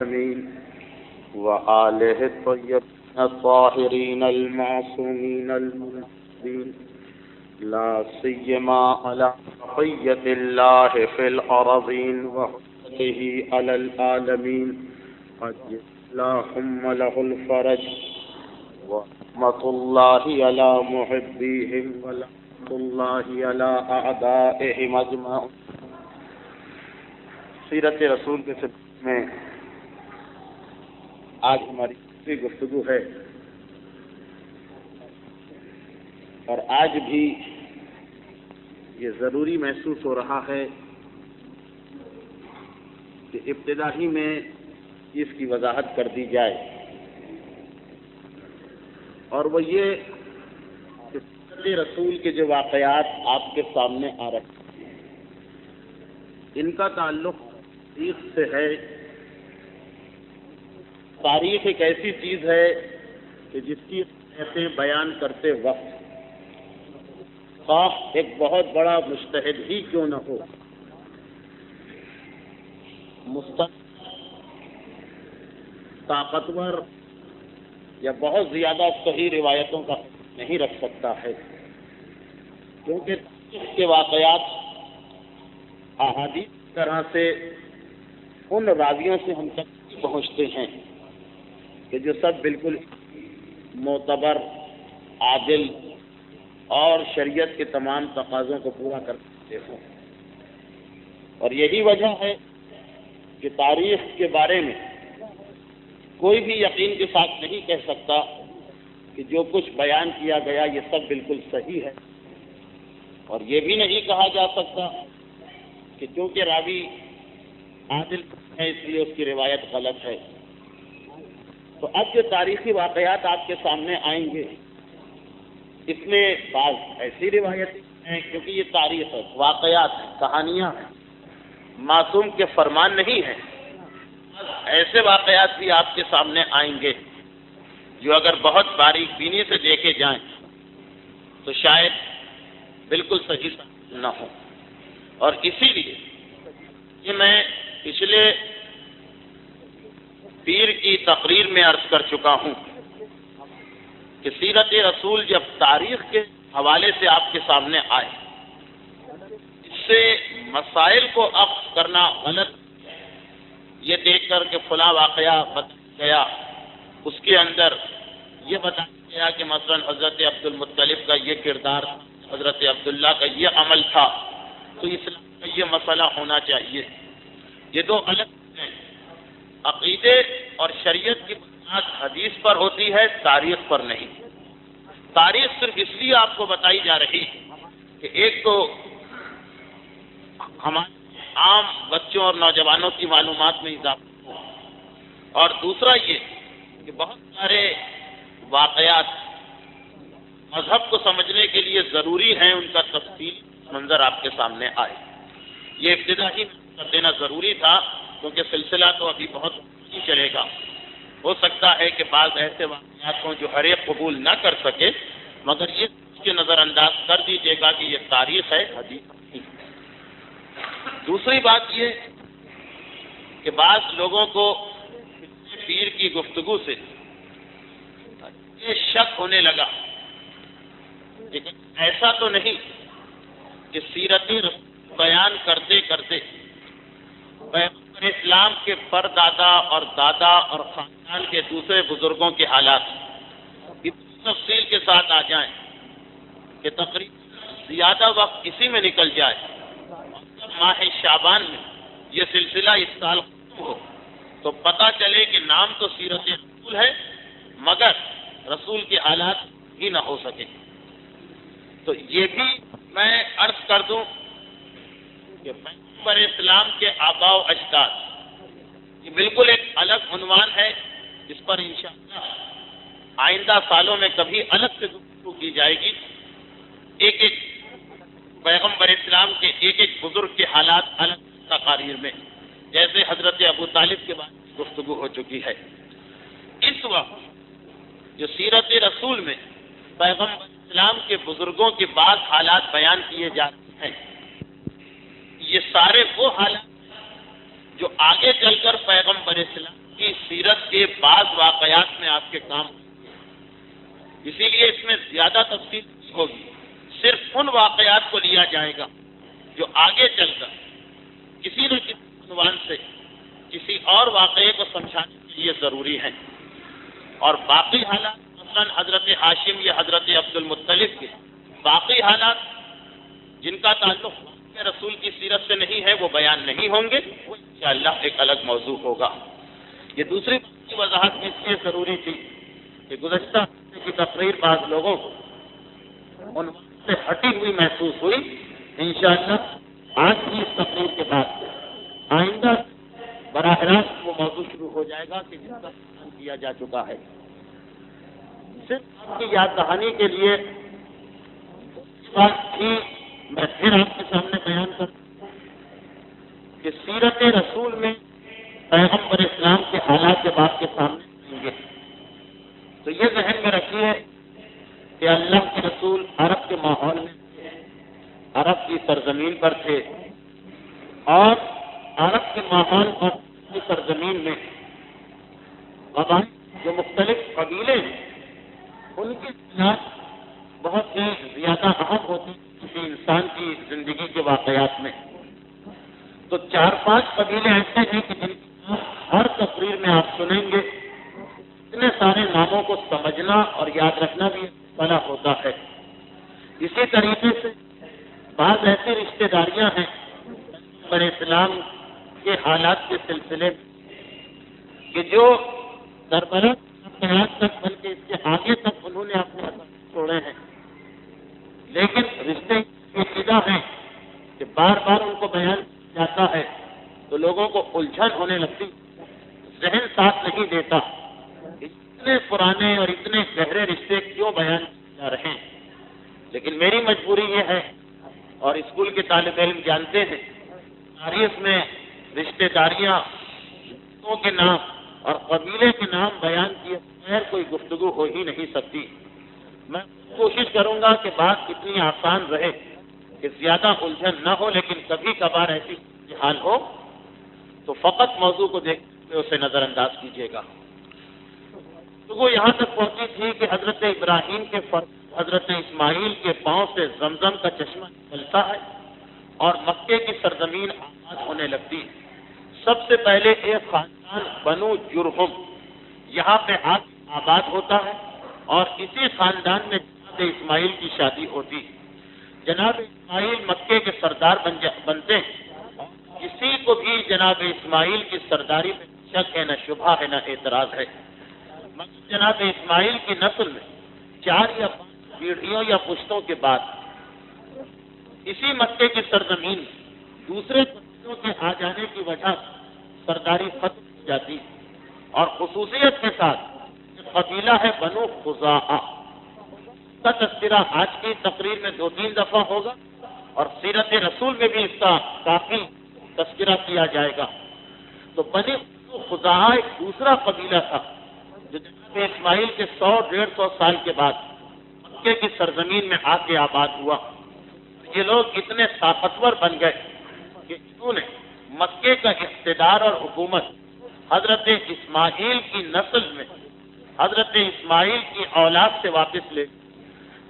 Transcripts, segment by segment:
آمين وآله الطيبين الطاهرين المعصومين المنزلين لا سيما على بقية الله في الأرضين وحجته على العالمين اللهم له الفرج ورحمة الله على محبيهم ولعنة الله على أعدائهم أجمعين. سیرت رسول کے سلسلے میں آج ہماری گفتگو ہے اور آج بھی یہ ضروری محسوس ہو رہا ہے کہ ابتدا ہی میں اس کی وضاحت کر دی جائے، اور وہ یہ کہ سیرت رسول کے جو واقعات آپ کے سامنے آ رہے ہیں ان کا تعلق تاریخ سے ہے. تاریخ ایک ایسی چیز ہے کہ جس کی ایسے بیان کرتے وقت خواہ ایک بہت بڑا مجتہد ہی کیوں نہ ہو، طاقتور یا بہت زیادہ صحیح روایتوں کا نہیں رکھ سکتا ہے، کیونکہ تاریخ کے واقعات احادیث کی طرح سے ان راویوں سے ہم تک پہنچتے ہیں کہ جو سب بالکل معتبر، عادل اور شریعت کے تمام تقاضوں کو پورا کرتے ہوں. اور یہی وجہ ہے کہ تاریخ کے بارے میں کوئی بھی یقین کے ساتھ نہیں کہہ سکتا کہ جو کچھ بیان کیا گیا یہ سب بالکل صحیح ہے، اور یہ بھی نہیں کہا جا سکتا کہ چونکہ راوی عادل ہے اس لیے اس کی روایت غلط ہے. تو اب جو تاریخی واقعات آپ کے سامنے آئیں گے اس میں بعض ایسی روایتیں ہیں، کیونکہ یہ تاریخ ہے، واقعات ہیں، کہانیاں ہیں، معصوم کے فرمان نہیں ہیں. ایسے واقعات بھی آپ کے سامنے آئیں گے جو اگر بہت باریک بینی سے دیکھے جائیں تو شاید بالکل صحیح نہ ہو. اور اسی لیے یہ میں پچھلے پیر کی تقریر میں عرض کر چکا ہوں کہ سیرت رسول جب تاریخ کے حوالے سے آپ کے سامنے آئے، اس سے مسائل کو اخذ کرنا غلط، یہ دیکھ کر کہ فلاں واقعہ بتایا گیا، اس کے اندر یہ بتایا گیا کہ مثلا حضرت عبد المطلب کا یہ کردار، حضرت عبداللہ کا یہ عمل تھا، تو اسلام کا یہ مسئلہ ہونا چاہیے. یہ دو الگ ہیں. عقیدے اور شریعت کی بنیاد حدیث پر ہوتی ہے، تاریخ پر نہیں. تاریخ صرف اس لیے آپ کو بتائی جا رہی ہے کہ ایک تو ہمارے عام بچوں اور نوجوانوں کی معلومات میں اضافہ ہو، اور دوسرا یہ کہ بہت سارے واقعات مذہب کو سمجھنے کے لیے ضروری ہیں، ان کا تفصیل منظر آپ کے سامنے آئے. یہ ابتدا ہی کر دینا ضروری تھا کیونکہ سلسلہ تو ابھی بہت نہیں چلے گا. ہو سکتا ہے کہ بعض ایسے واقعات ہوں جو ہر ایک قبول نہ کر سکے، مگر یہ کے نظر انداز کر دیجیے گا کہ یہ تاریخ ہے، حدیث نہیں. دوسری بات یہ کہ بعض لوگوں کو پیر کی گفتگو سے یہ شک ہونے لگا، لیکن ایسا تو نہیں کہ سیرت بیان کرتے کرتے پیغمبر اسلام کے پردادا اور دادا اور خاندان کے دوسرے بزرگوں کے حالات اتنی تفصیل کے ساتھ آ جائیں کہ تقریباً زیادہ وقت اسی میں نکل جائے. جب ماہ شعبان میں یہ سلسلہ اس سال ہو تو پتہ چلے کہ نام تو سیرت رسول ہے مگر رسول کے حالات ہی نہ ہو سکے. تو یہ بھی میں عرض کر دوں کہ پیغمبر اسلام کے آباء و اجداد یہ بالکل ایک الگ عنوان ہے جس پر انشاءاللہ آئندہ سالوں میں کبھی الگ سے گفتگو کی جائے گی. ایک ایک پیغمبر اسلام کے ایک ایک بزرگ کے حالات الگ تقاریر میں، جیسے حضرت ابو طالب کے بعد گفتگو ہو چکی ہے. اس وقت جو سیرت رسول میں پیغمبر اسلام کے بزرگوں کے بعض حالات بیان کیے جاتے ہیں، یہ سارے وہ حالات جو آگے چل کر پیغمبر اسلام کہ بعض واقعات میں آپ کے کام، اسی لیے اس میں زیادہ تفصیل ہوگی، صرف ان واقعات کو لیا جائے گا جو آگے چل کر کسی نہ کسی عنوان سے کسی اور واقعے کو سمجھانے کے لیے ضروری ہے، اور باقی حالات مثلاً حضرت ہاشم یا حضرت عبد المطلب کے باقی حالات جن کا تعلق رسول کی سیرت سے نہیں ہے وہ بیان نہیں ہوں گے، وہ انشاءاللہ ایک الگ موضوع ہوگا۔ یہ دوسری بات کی وضاحت اس لیے ضروری تھی کہ گزشتہ ہفتے کی تقریر بعض لوگوں کو عنوان سے ہٹی ہوئی محسوس ہوئی۔ انشاءاللہ آج کی اس تقریر کے بعد آئندہ براہ راست وہ موضوع شروع ہو جائے گا کہ جس کا بیان کیا جا چکا ہے۔ صرف آپ کی یاد دہانی کے لیے بات تھی، میں پھر آپ کے سامنے بیان کروں کہ سیرت رسول میں پیغمبر اسلام کے حالات جب آپ کے سامنے آئیں گے تو یہ ذہن میں رکھیے کہ اللہ کے رسول عرب کے ماحول میں، عرب کی سرزمین پر تھے، اور عرب کے ماحول اور کی سرزمین میں قبائل جو مختلف قبیلے ہیں ان کے خلاف بہت ہی زیادہ اہم ہوتے ہیں کسی انسان کی زندگی کے واقعات میں۔ تو 4-5 قبیلے ایسے ہیں کہ جن کی ہر تقریر میں آپ سنیں گے، اتنے سارے ناموں کو سمجھنا اور یاد رکھنا بھی بنا ہوتا ہے۔ اسی طریقے سے بعض ایسی رشتہ داریاں ہیں بر اسلام کے حالات کے سلسلے میں کہ جو سربراہ قیادت تک بلکہ اس کے آگے تک انہوں نے اپنے اثر چھوڑے ہیں، لیکن رشتے پیچیدہ ہیں کہ بار بار ان کو بیان کیا جاتا ہے تو لوگوں کو الجھن ہونے لگتی، ذہن ساتھ نہیں دیتا اتنے پرانے اور اتنے گہرے رشتے کیوں بیان کیے جا رہے ہیں۔ لیکن میری مجبوری یہ ہے، اور اسکول کے طالب علم جانتے ہیں، تاریخ میں رشتے داریاں کے نام اور قبیلے کے نام بیان کیے بغیر کوئی گفتگو ہو ہی نہیں سکتی۔ میں کوشش کروں گا کہ بات اتنی آسان رہے کہ زیادہ الجھن نہ ہو، لیکن کبھی کبھار ایسی حال ہو تو فقط موضوع کو دیکھتے ہوئے اسے نظر انداز کیجیے گا۔ تو وہ یہاں تک پہنچی تھی کہ حضرت ابراہیم کے حضرت اسماعیل کے پاؤں سے زمزم کا چشمہ نکلتا ہے اور مکے کی سرزمین آباد ہونے لگتی ہے۔ سب سے پہلے ایک خاندان بنو جرہم یہاں پہ آباد ہوتا ہے، اور اسی خاندان میں جناب اسماعیل کی شادی ہوتی۔ جناب اسماعیل مکے کے سردار بنتے ہیں، کسی کو بھی جناب اسماعیل کی سرداری میں شک ہے، نہ شبہ ہے، نہ اعتراض ہے۔ مگر جناب اسماعیل کی نسل میں 4 یا 5 پیڑھیوں یا پشتوں کے بعد اسی مکے کی سرزمین دوسرے قبیلوں کے آ جانے کی وجہ سے سرداری ختم ہو جاتی، اور خصوصیت کے ساتھ قبیلہ ہے بنو خزاعہ کا تذکرہ آج کی تقریر میں 2-3 دفعہ ہوگا، اور سیرت رسول میں بھی اس کا کافی تذکرہ کیا جائے گا۔ تو بنو خزاعہ ایک دوسرا قبیلہ تھا جو جناب اسماعیل کے 100-150 سال کے بعد مکے کی سرزمین میں آ کے آباد ہوا۔ یہ لوگ اتنے طاقتور بن گئے کہ انہوں نے مکے کا اقتدار اور حکومت حضرت اسماعیل کی نسل میں حضرت اسماعیل کی اولاد سے واپس لے۔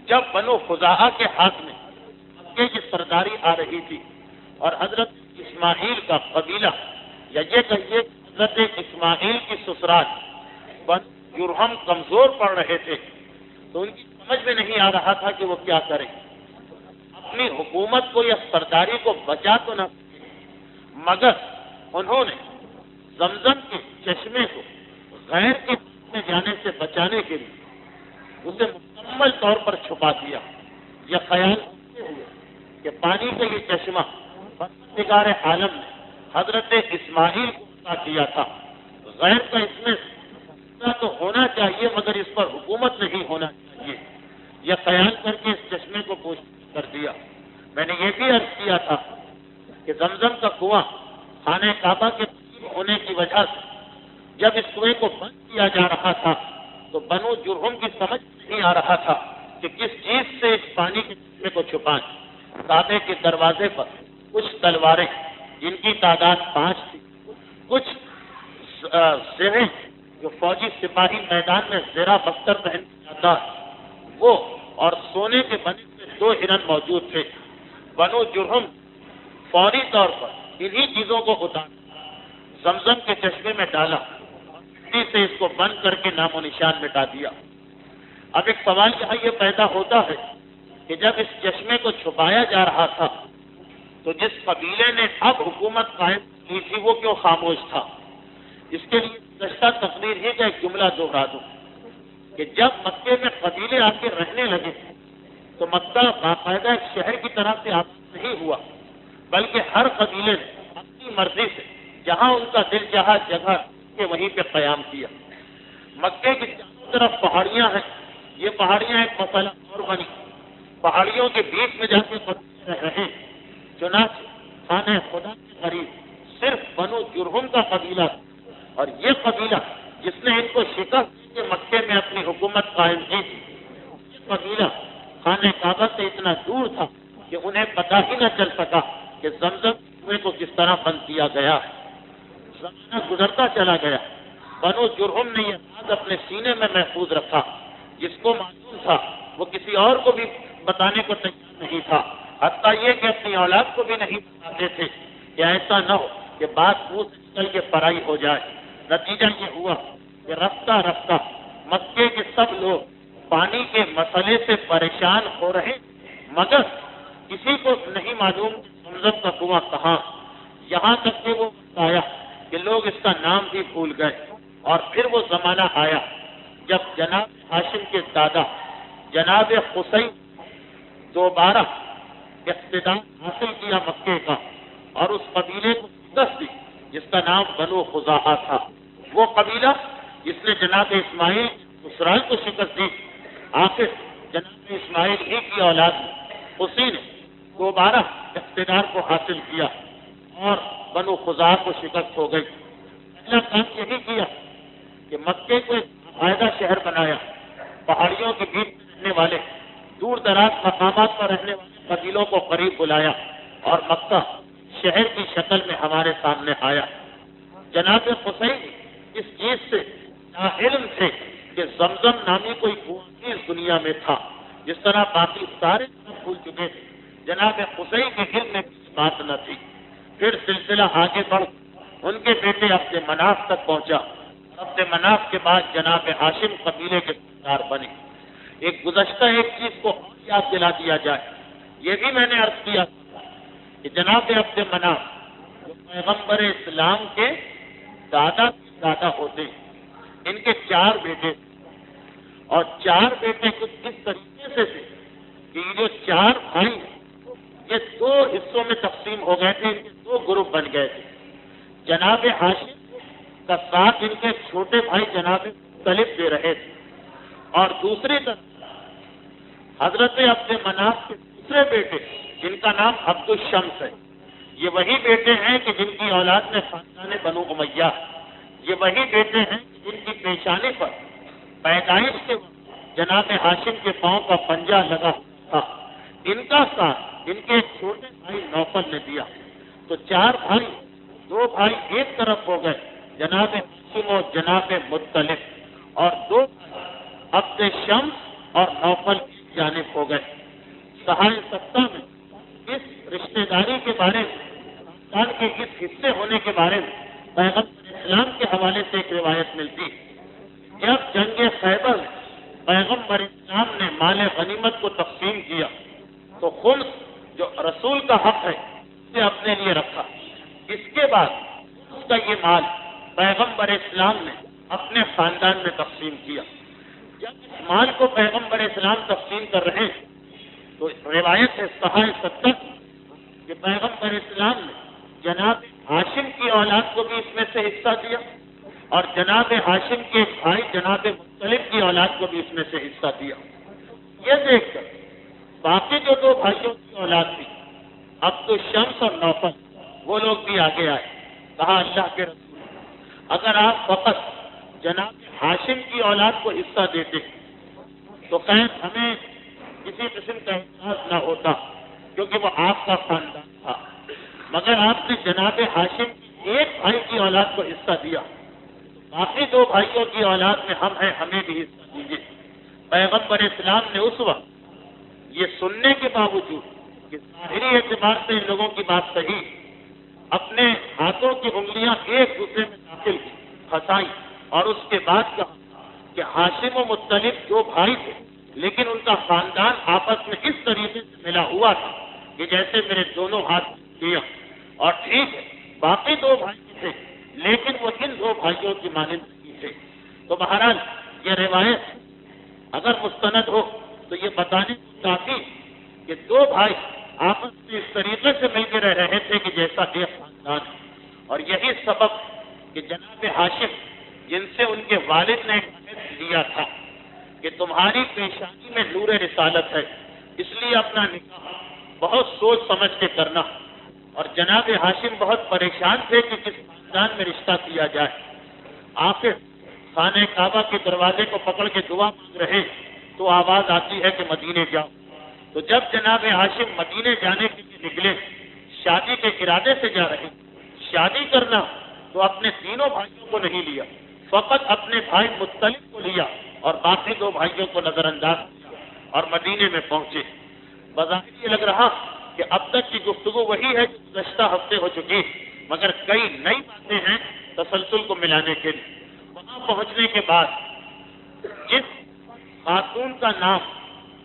جب بنو خزاعہ کے ہاتھ میں مکے کی سرداری آ رہی تھی اور حضرت اسماعیل کا قبیلہ، یا یہ کہیے حضرت اسماعیل کی سسرال بنو جرہم کمزور پڑ رہے تھے، تو ان کی سمجھ میں نہیں آ رہا تھا کہ وہ کیا کریں، اپنی حکومت کو یا سرداری کو بچا تو نہ سکے، مگر انہوں نے زمزم کے چشمے کو غیر کے میں جانے سے بچانے کے لیے اسے مکمل طور پر چھپا دیا، یہ خیال کرتے ہوئے کہ پانی کا یہ چشمہ پروردگار عالم نے حضرت اسماعیل کو عطا کیا تھا، غیر کا اس میں تو ہونا چاہیے مگر اس پر حکومت نہیں ہونا چاہیے، یہ خیال کر کے اس چشمے کو پوشیدہ کر دیا۔ میں نے یہ بھی عرض کیا تھا کہ زمزم کا کنواں خانہ کعبہ کے قریب ہونے کی وجہ سے جب اس کنویں کو بند کیا جا رہا تھا تو بنو جرہم کی سمجھ نہیں آ رہا تھا کہ کس چیز سے اس پانی کے چشمے کو چھپائیں۔ کعبے کے دروازے پر کچھ تلواریں جن کی تعداد 5 تھی، کچھ زرہیں جو فوجی سپاہی میدان میں زیرہ بختر پہن جاتا ہے وہ، اور سونے کے بنے ہوئے 2 ہرن موجود تھے۔ بنو جرہم فوری طور پر انہی چیزوں کو اتارا، زمزم کے چشمے میں ڈالا، مٹی سے اس کو بند کر کے نام و نشان مٹا دیا۔ اب ایک سوال یہاں یہ پیدا ہوتا ہے کہ جب اس چشمے کو چھپایا جا رہا تھا تو جس قبیلے نے اب حکومت قائم کی تھی وہ کیوں خاموش تھا؟ اس کے لیے گزشتہ تقریر ہی کا ایک جملہ دوہرا دوں کہ جب مکے میں قبیلے آ کے رہنے لگے تو مکہ باقاعدہ ایک شہر کی طرح سے آباد نہیں ہوا، بلکہ ہر قبیلے نے اپنی مرضی سے جہاں ان کا دل چاہا جگہ کے وہیں پہ قیام کیا۔ مکے کی چاروں طرف پہاڑیاں ہیں، یہ پہاڑیاں ایک مسئلہ اور بنی، پہاڑیوں کے بیچ میں جا کے قبیلے رہ رہے، چنانچہ خانہ خدا کے قریب صرف بنو جرہم کا قبیلہ تھا، اور یہ قبیلہ جس نے ان کو شکست دے کے مکے میں اپنی حکومت قائم کی تھی، یہ قبیلہ خانہ کعبہ سے اتنا دور تھا کہ انہیں پتہ ہی نہ چل سکا کہ زمزم کنویں کو کس طرح بند کیا گیا ہے۔ زمانہ گزرتا چلا گیا، بنو جرہم نے یہ راز اپنے سینے میں محفوظ رکھا، جس کو معلوم تھا وہ کسی اور کو بھی بتانے کو تیار نہیں تھا، حتیٰ یہ کہ اپنی اولاد کو بھی نہیں بتاتے تھے کہ ایسا نہ ہو کہ بات منہ سے نکل کے پرائی ہو جائے۔ نتیجہ یہ ہوا کہ رفتہ رفتہ مکے کے سب لوگ پانی کے مسئلے سے پریشان ہو رہے، مگر کسی کو نہیں معلوم کہ زمزم کا کنواں کہاں، یہاں تک کہ وہ آیا کہ لوگ اس کا نام بھی بھول گئے۔ اور پھر وہ زمانہ آیا جب جناب ہاشم کے دادا جناب قصی دوبارہ اقتدار حاصل کیا مکے کا، اور اس قبیلے کو شکست دی جس کا نام بنو خزاعہ تھا۔ وہ قبیلہ جس نے جناب اسماعیل سسرال کو شکست دی، آخر جناب اسماعیل ہی کی اولاد اسی نے دوبارہ اقتدار کو حاصل کیا اور بنو خزاعہ کو شکست ہو گئی۔ پہلا کام یہی کیا کہ مکے کو ایک باقاعدہ شہر بنایا، پہاڑیوں کے بیچ میں رہنے والے دور دراز مقامات پر رہنے والے قبیلوں کو قریب بلایا، اور مکہ شہر کی شکل میں ہمارے سامنے آیا۔ جناب قصی اس چیز سے ناعلم تھے کہ زمزم نامی کوئی کنواں اس دنیا میں تھا، جس طرح باقی سارے بھول چکے تھے، جناب قصی کے علم میں بات نہ تھی۔ پھر سلسلہ آگے بڑھ ان کے بیٹے عبد مناف تک پہنچا، عبد مناف کے بعد جناب ہاشم قبیلے کے سردار بنے۔ ایک گزشتہ ایک چیز کو اور یاد دلا دیا جائے، یہ بھی میں نے عرض کیا کہ جناب عبد مناف جو پیغمبر اسلام کے دادا ہوتے ہیں، ان کے 4 بیٹے، اور 4 بیٹے کچھ اس طریقے سے تھے کہ یہ جو 4 بھائی ہیں یہ 2 حصوں میں تقسیم ہو گئے تھے، ان کے 2 گروپ بن گئے تھے۔ جناب ہاشم کا ساتھ ان کے چھوٹے بھائی جناب مطلب دے رہے تھے، اور دوسری طرف حضرت عبد مناف کے دوسرے بیٹے جن کا نام عبد الشمس ہے، یہ وہی بیٹے ہیں کہ جن کی اولاد میں خاندان بنو امیہ، یہ وہی بیٹے ہیں جن کی پیشانی پر پیدائش کے وقت جناب ہاشم کے پاؤں کا پنجہ لگا تھا۔ ان کا ساتھ ان کے چھوٹے بھائی نوفل نے دیا، تو 4 بھائی، 2 بھائی ایک طرف ہو گئے، جناب ہاشم اور جناب مطلب، اور 2 بھائی عبد شمس اور نوفل کی جانب ہو گئے۔ صحائف ستہ میں اس رشتہ داری کے بارے میں، خاندان کے اس حصے ہونے کے بارے میں پیغمبر اسلام کے حوالے سے ایک روایت ملتی ہے۔ جب جنگ خیبر میں پیغمبر اسلام نے مال غنیمت کو تقسیم کیا تو خمس جو رسول کا حق ہے اسے اپنے لیے رکھا۔ اس کے بعد اس کا یہ مال پیغمبر اسلام نے اپنے خاندان میں تقسیم کیا۔ جب اس مال کو پیغمبر اسلام تقسیم کر رہے ہیں تو روایت ہے صحائف ستہ کہ پیغمبر اسلام نے جناب ہاشم کی اولاد کو بھی اس میں سے حصہ دیا، اور جناب ہاشم کے بھائی جناب مطلب کی اولاد کو بھی اس میں سے حصہ دیا۔ یہ دیکھ کر باقی جو 2 بھائیوں کی اولاد تھی، عبد الشمس اور نوفل، وہ لوگ بھی آگے آئے۔ کہا اللہ کے رسول، اگر آپ فقط جناب ہاشم کی اولاد کو حصہ دیتے تو خیر ہمیں کسی قسم کا احساس نہ ہوتا، کیونکہ وہ آپ کا خاندان تھا، مگر آپ نے جناب ہاشم کی ایک بھائی کی اولاد کو حصہ دیا، باقی دو بھائیوں کی اولاد میں ہم ہیں، ہمیں بھی حصہ دیجیے۔ پیغمبر اسلام نے اس وقت یہ سننے کے باوجود کہ ظاہری اعتبار سے ان لوگوں کی بات صحیح، اپنے ہاتھوں کی انگلیاں ایک دوسرے میں داخل کی، پھنسائی، اور اس کے بعد کہا کہ ہاشم و مطلب دو بھائی تھے، لیکن ان کا خاندان آپس میں اس طریقے سے ملا ہوا تھا کہ جیسے میرے دونوں ہاتھ کیا، اور ٹھیک ہے باقی دو بھائی تھے لیکن وہ ان دو بھائیوں کی مانند نہیں تھے۔ تو بہرحال یہ روایت اگر مستند ہو تو یہ بتانے کو کافی کہ دو بھائی آپس میں اس طریقے سے مل کے رہ رہے تھے کہ جیسا ایک خاندان، اور یہی سبب کہ جناب ہاشم جن سے ان کے والد نے ایک عہد لیا تھا کہ تمہاری پیشانی میں نور رسالت ہے، اس لیے اپنا نکاح بہت سوچ سمجھ کے کرنا، اور جناب ہاشم بہت پریشان تھے کہ کس خاندان میں رشتہ کیا جائے۔ آخر خانہ کعبہ کے دروازے کو پکڑ کے دعا مانگ رہے تو آواز آتی ہے کہ مدینے جاؤ۔ تو جب جناب ہاشم مدینے جانے کے لیے نکلے، شادی کے ارادے سے جا رہے، شادی کرنا تو اپنے تینوں بھائیوں کو نہیں لیا، فقط اپنے بھائی مطلب کو لیا اور باقی دو بھائیوں کو نظر انداز کیا اور مدینے میں پہنچے۔ بظاہر یہ لگ رہا کہ اب تک کی گفتگو وہی ہے جو گزشتہ ہفتے ہو چکی، مگر کئی نئی باتیں ہیں تسلسل کو ملانے کے لیے۔ وہاں پہنچنے کے بعد جس خاتون کا نام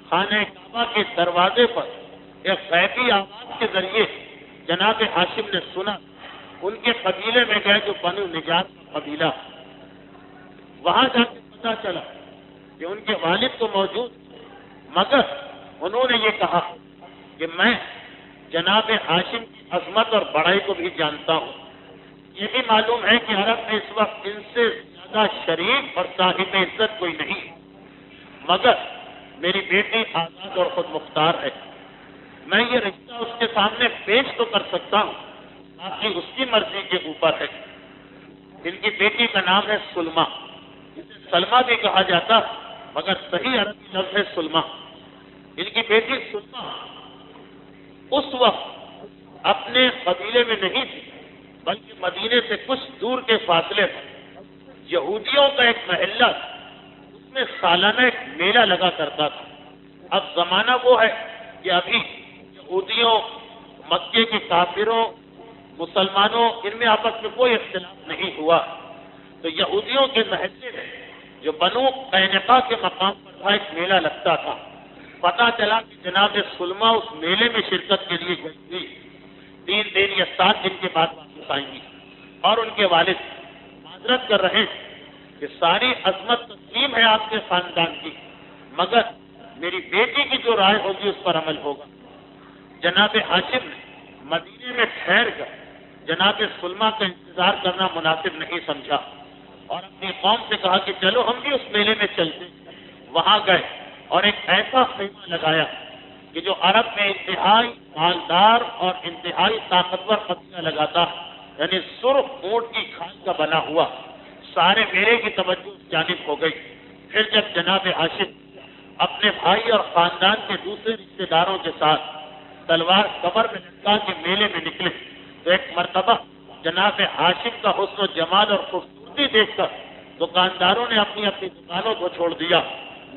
خانہ کعبہ کے دروازے پر ایک غیبی آواز کے ذریعے جناب ہاشم نے سنا، ان کے قبیلے میں گئے جو بنو نجار کا قبیلہ، وہاں جا کے پتا چلا کہ ان کے والد تو موجود، مگر انہوں نے یہ کہا کہ میں جناب ہاشم کی عظمت اور بڑائی کو بھی جانتا ہوں۔ یہ بھی معلوم ہے کہ عرب میں اس وقت ان سے زیادہ شریف اور صاحب عزت کوئی نہیں، مگر میری بیٹی آزاد اور خود مختار ہے، میں یہ رشتہ اس کے سامنے پیش تو کر سکتا ہوں، باقی اس کی مرضی کے اوپر ہے۔ ان کی بیٹی کا نام ہے سلمہ، اسے سلمہ بھی کہا جاتا مگر صحیح عربی لفظ ہے سلمہ۔ ان کی بیٹی سلمہ اس وقت اپنے قبیلے میں نہیں تھی، بلکہ مدینے سے کچھ دور کے فاصلے پر یہودیوں کا ایک محلہ تھا، اس میں سالانہ ایک میلہ لگا کرتا تھا۔ اب زمانہ وہ ہے کہ ابھی یہودیوں، مکے کے کافروں، مسلمانوں، ان میں آپس میں کوئی اختلاف نہیں ہوا، تو یہودیوں کے محلے میں جو بنو قینقاع کے مقام پر تھا ایک میلہ لگتا تھا۔ پتا چلا کہ جناب سلمہ اس میلے میں شرکت کے لیے گئی تھی، 3 دن یا 7 دن کے بعد واپس آئیں گی، اور ان کے والد معذرت کر رہے ہیں کہ ساری عظمت تسلیم ہے آپ کے خاندان کی، مگر میری بیٹی کی جو رائے ہوگی اس پر عمل ہوگا۔ جناب ہاشم نے مدینے میں ٹھہر کر جناب سلمہ کا انتظار کرنا مناسب نہیں سمجھا، اور اپنی قوم سے کہا کہ چلو ہم بھی اس میلے میں چلتے۔ وہاں گئے اور ایک ایسا خیمہ لگایا کہ جو عرب میں انتہائی مالدار اور انتہائی طاقتور قبیلہ لگاتا، یعنی سرخ اونٹ کی کھال کا بنا ہوا۔ سارے میلے کی توجہ اس جانب ہو گئی۔ پھر جب جناب ہاشم اپنے بھائی اور خاندان کے دوسرے رشتے داروں کے ساتھ تلوار کمر میں لٹکا کے میلے میں نکلے تو ایک مرتبہ جناب ہاشم کا حسن و جمال اور خوبصورتی دیکھ کر دکانداروں نے اپنی اپنی دکانوں کو چھوڑ دیا۔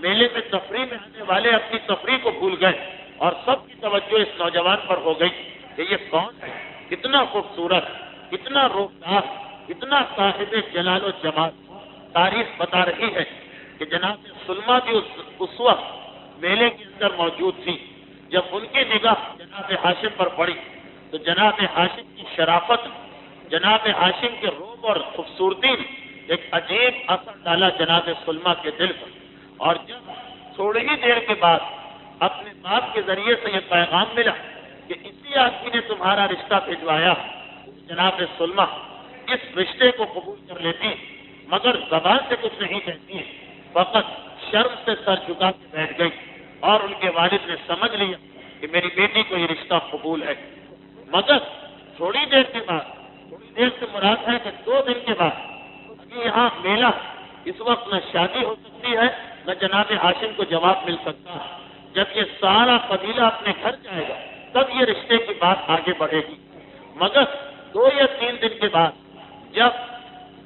میلے میں تفریح میں آنے والے اپنی تفریح کو بھول گئے اور سب کی توجہ اس نوجوان پر ہو گئی کہ یہ کون ہے، کتنا خوبصورت، کتنا روبدار، کتنا صاحب جلال و جمال۔ تاریخ بتا رہی ہے کہ جناب سلمہ بھی اس وقت میلے کے اندر موجود تھی۔ جب ان کی نگاہ جناب ہاشم پر پڑی تو جناب ہاشم کی شرافت، جناب ہاشم کے روب اور خوبصورتی نے ایک عجیب اثر ڈالا جناب سلمہ کے دل پر، اور جب تھوڑی ہی دیر کے بعد اپنے باپ کے ذریعے سے یہ پیغام ملا کہ اسی آدمی نے تمہارا رشتہ بھجوایا، جناب سلمہ اس رشتے کو قبول کر لیتی مگر زبان سے کچھ نہیں کہتی، فقط شرم سے سر جھکا کے بیٹھ گئی، اور ان کے والد نے سمجھ لیا کہ میری بیٹی کو یہ رشتہ قبول ہے۔ مگر تھوڑی دیر کے بعد، تھوڑی دیر سے مراد ہے کہ 2 دن کے بعد، ابھی یہاں میلہ، اس وقت نہ شادی ہو سکتی ہے نہ جناب ہاشم کو جواب مل سکتا۔ جب یہ سارا قبیلہ اپنے گھر جائے گا تب یہ رشتے کی بات آگے بڑھے گی۔ مگر 2 یا 3 دن کے بعد جب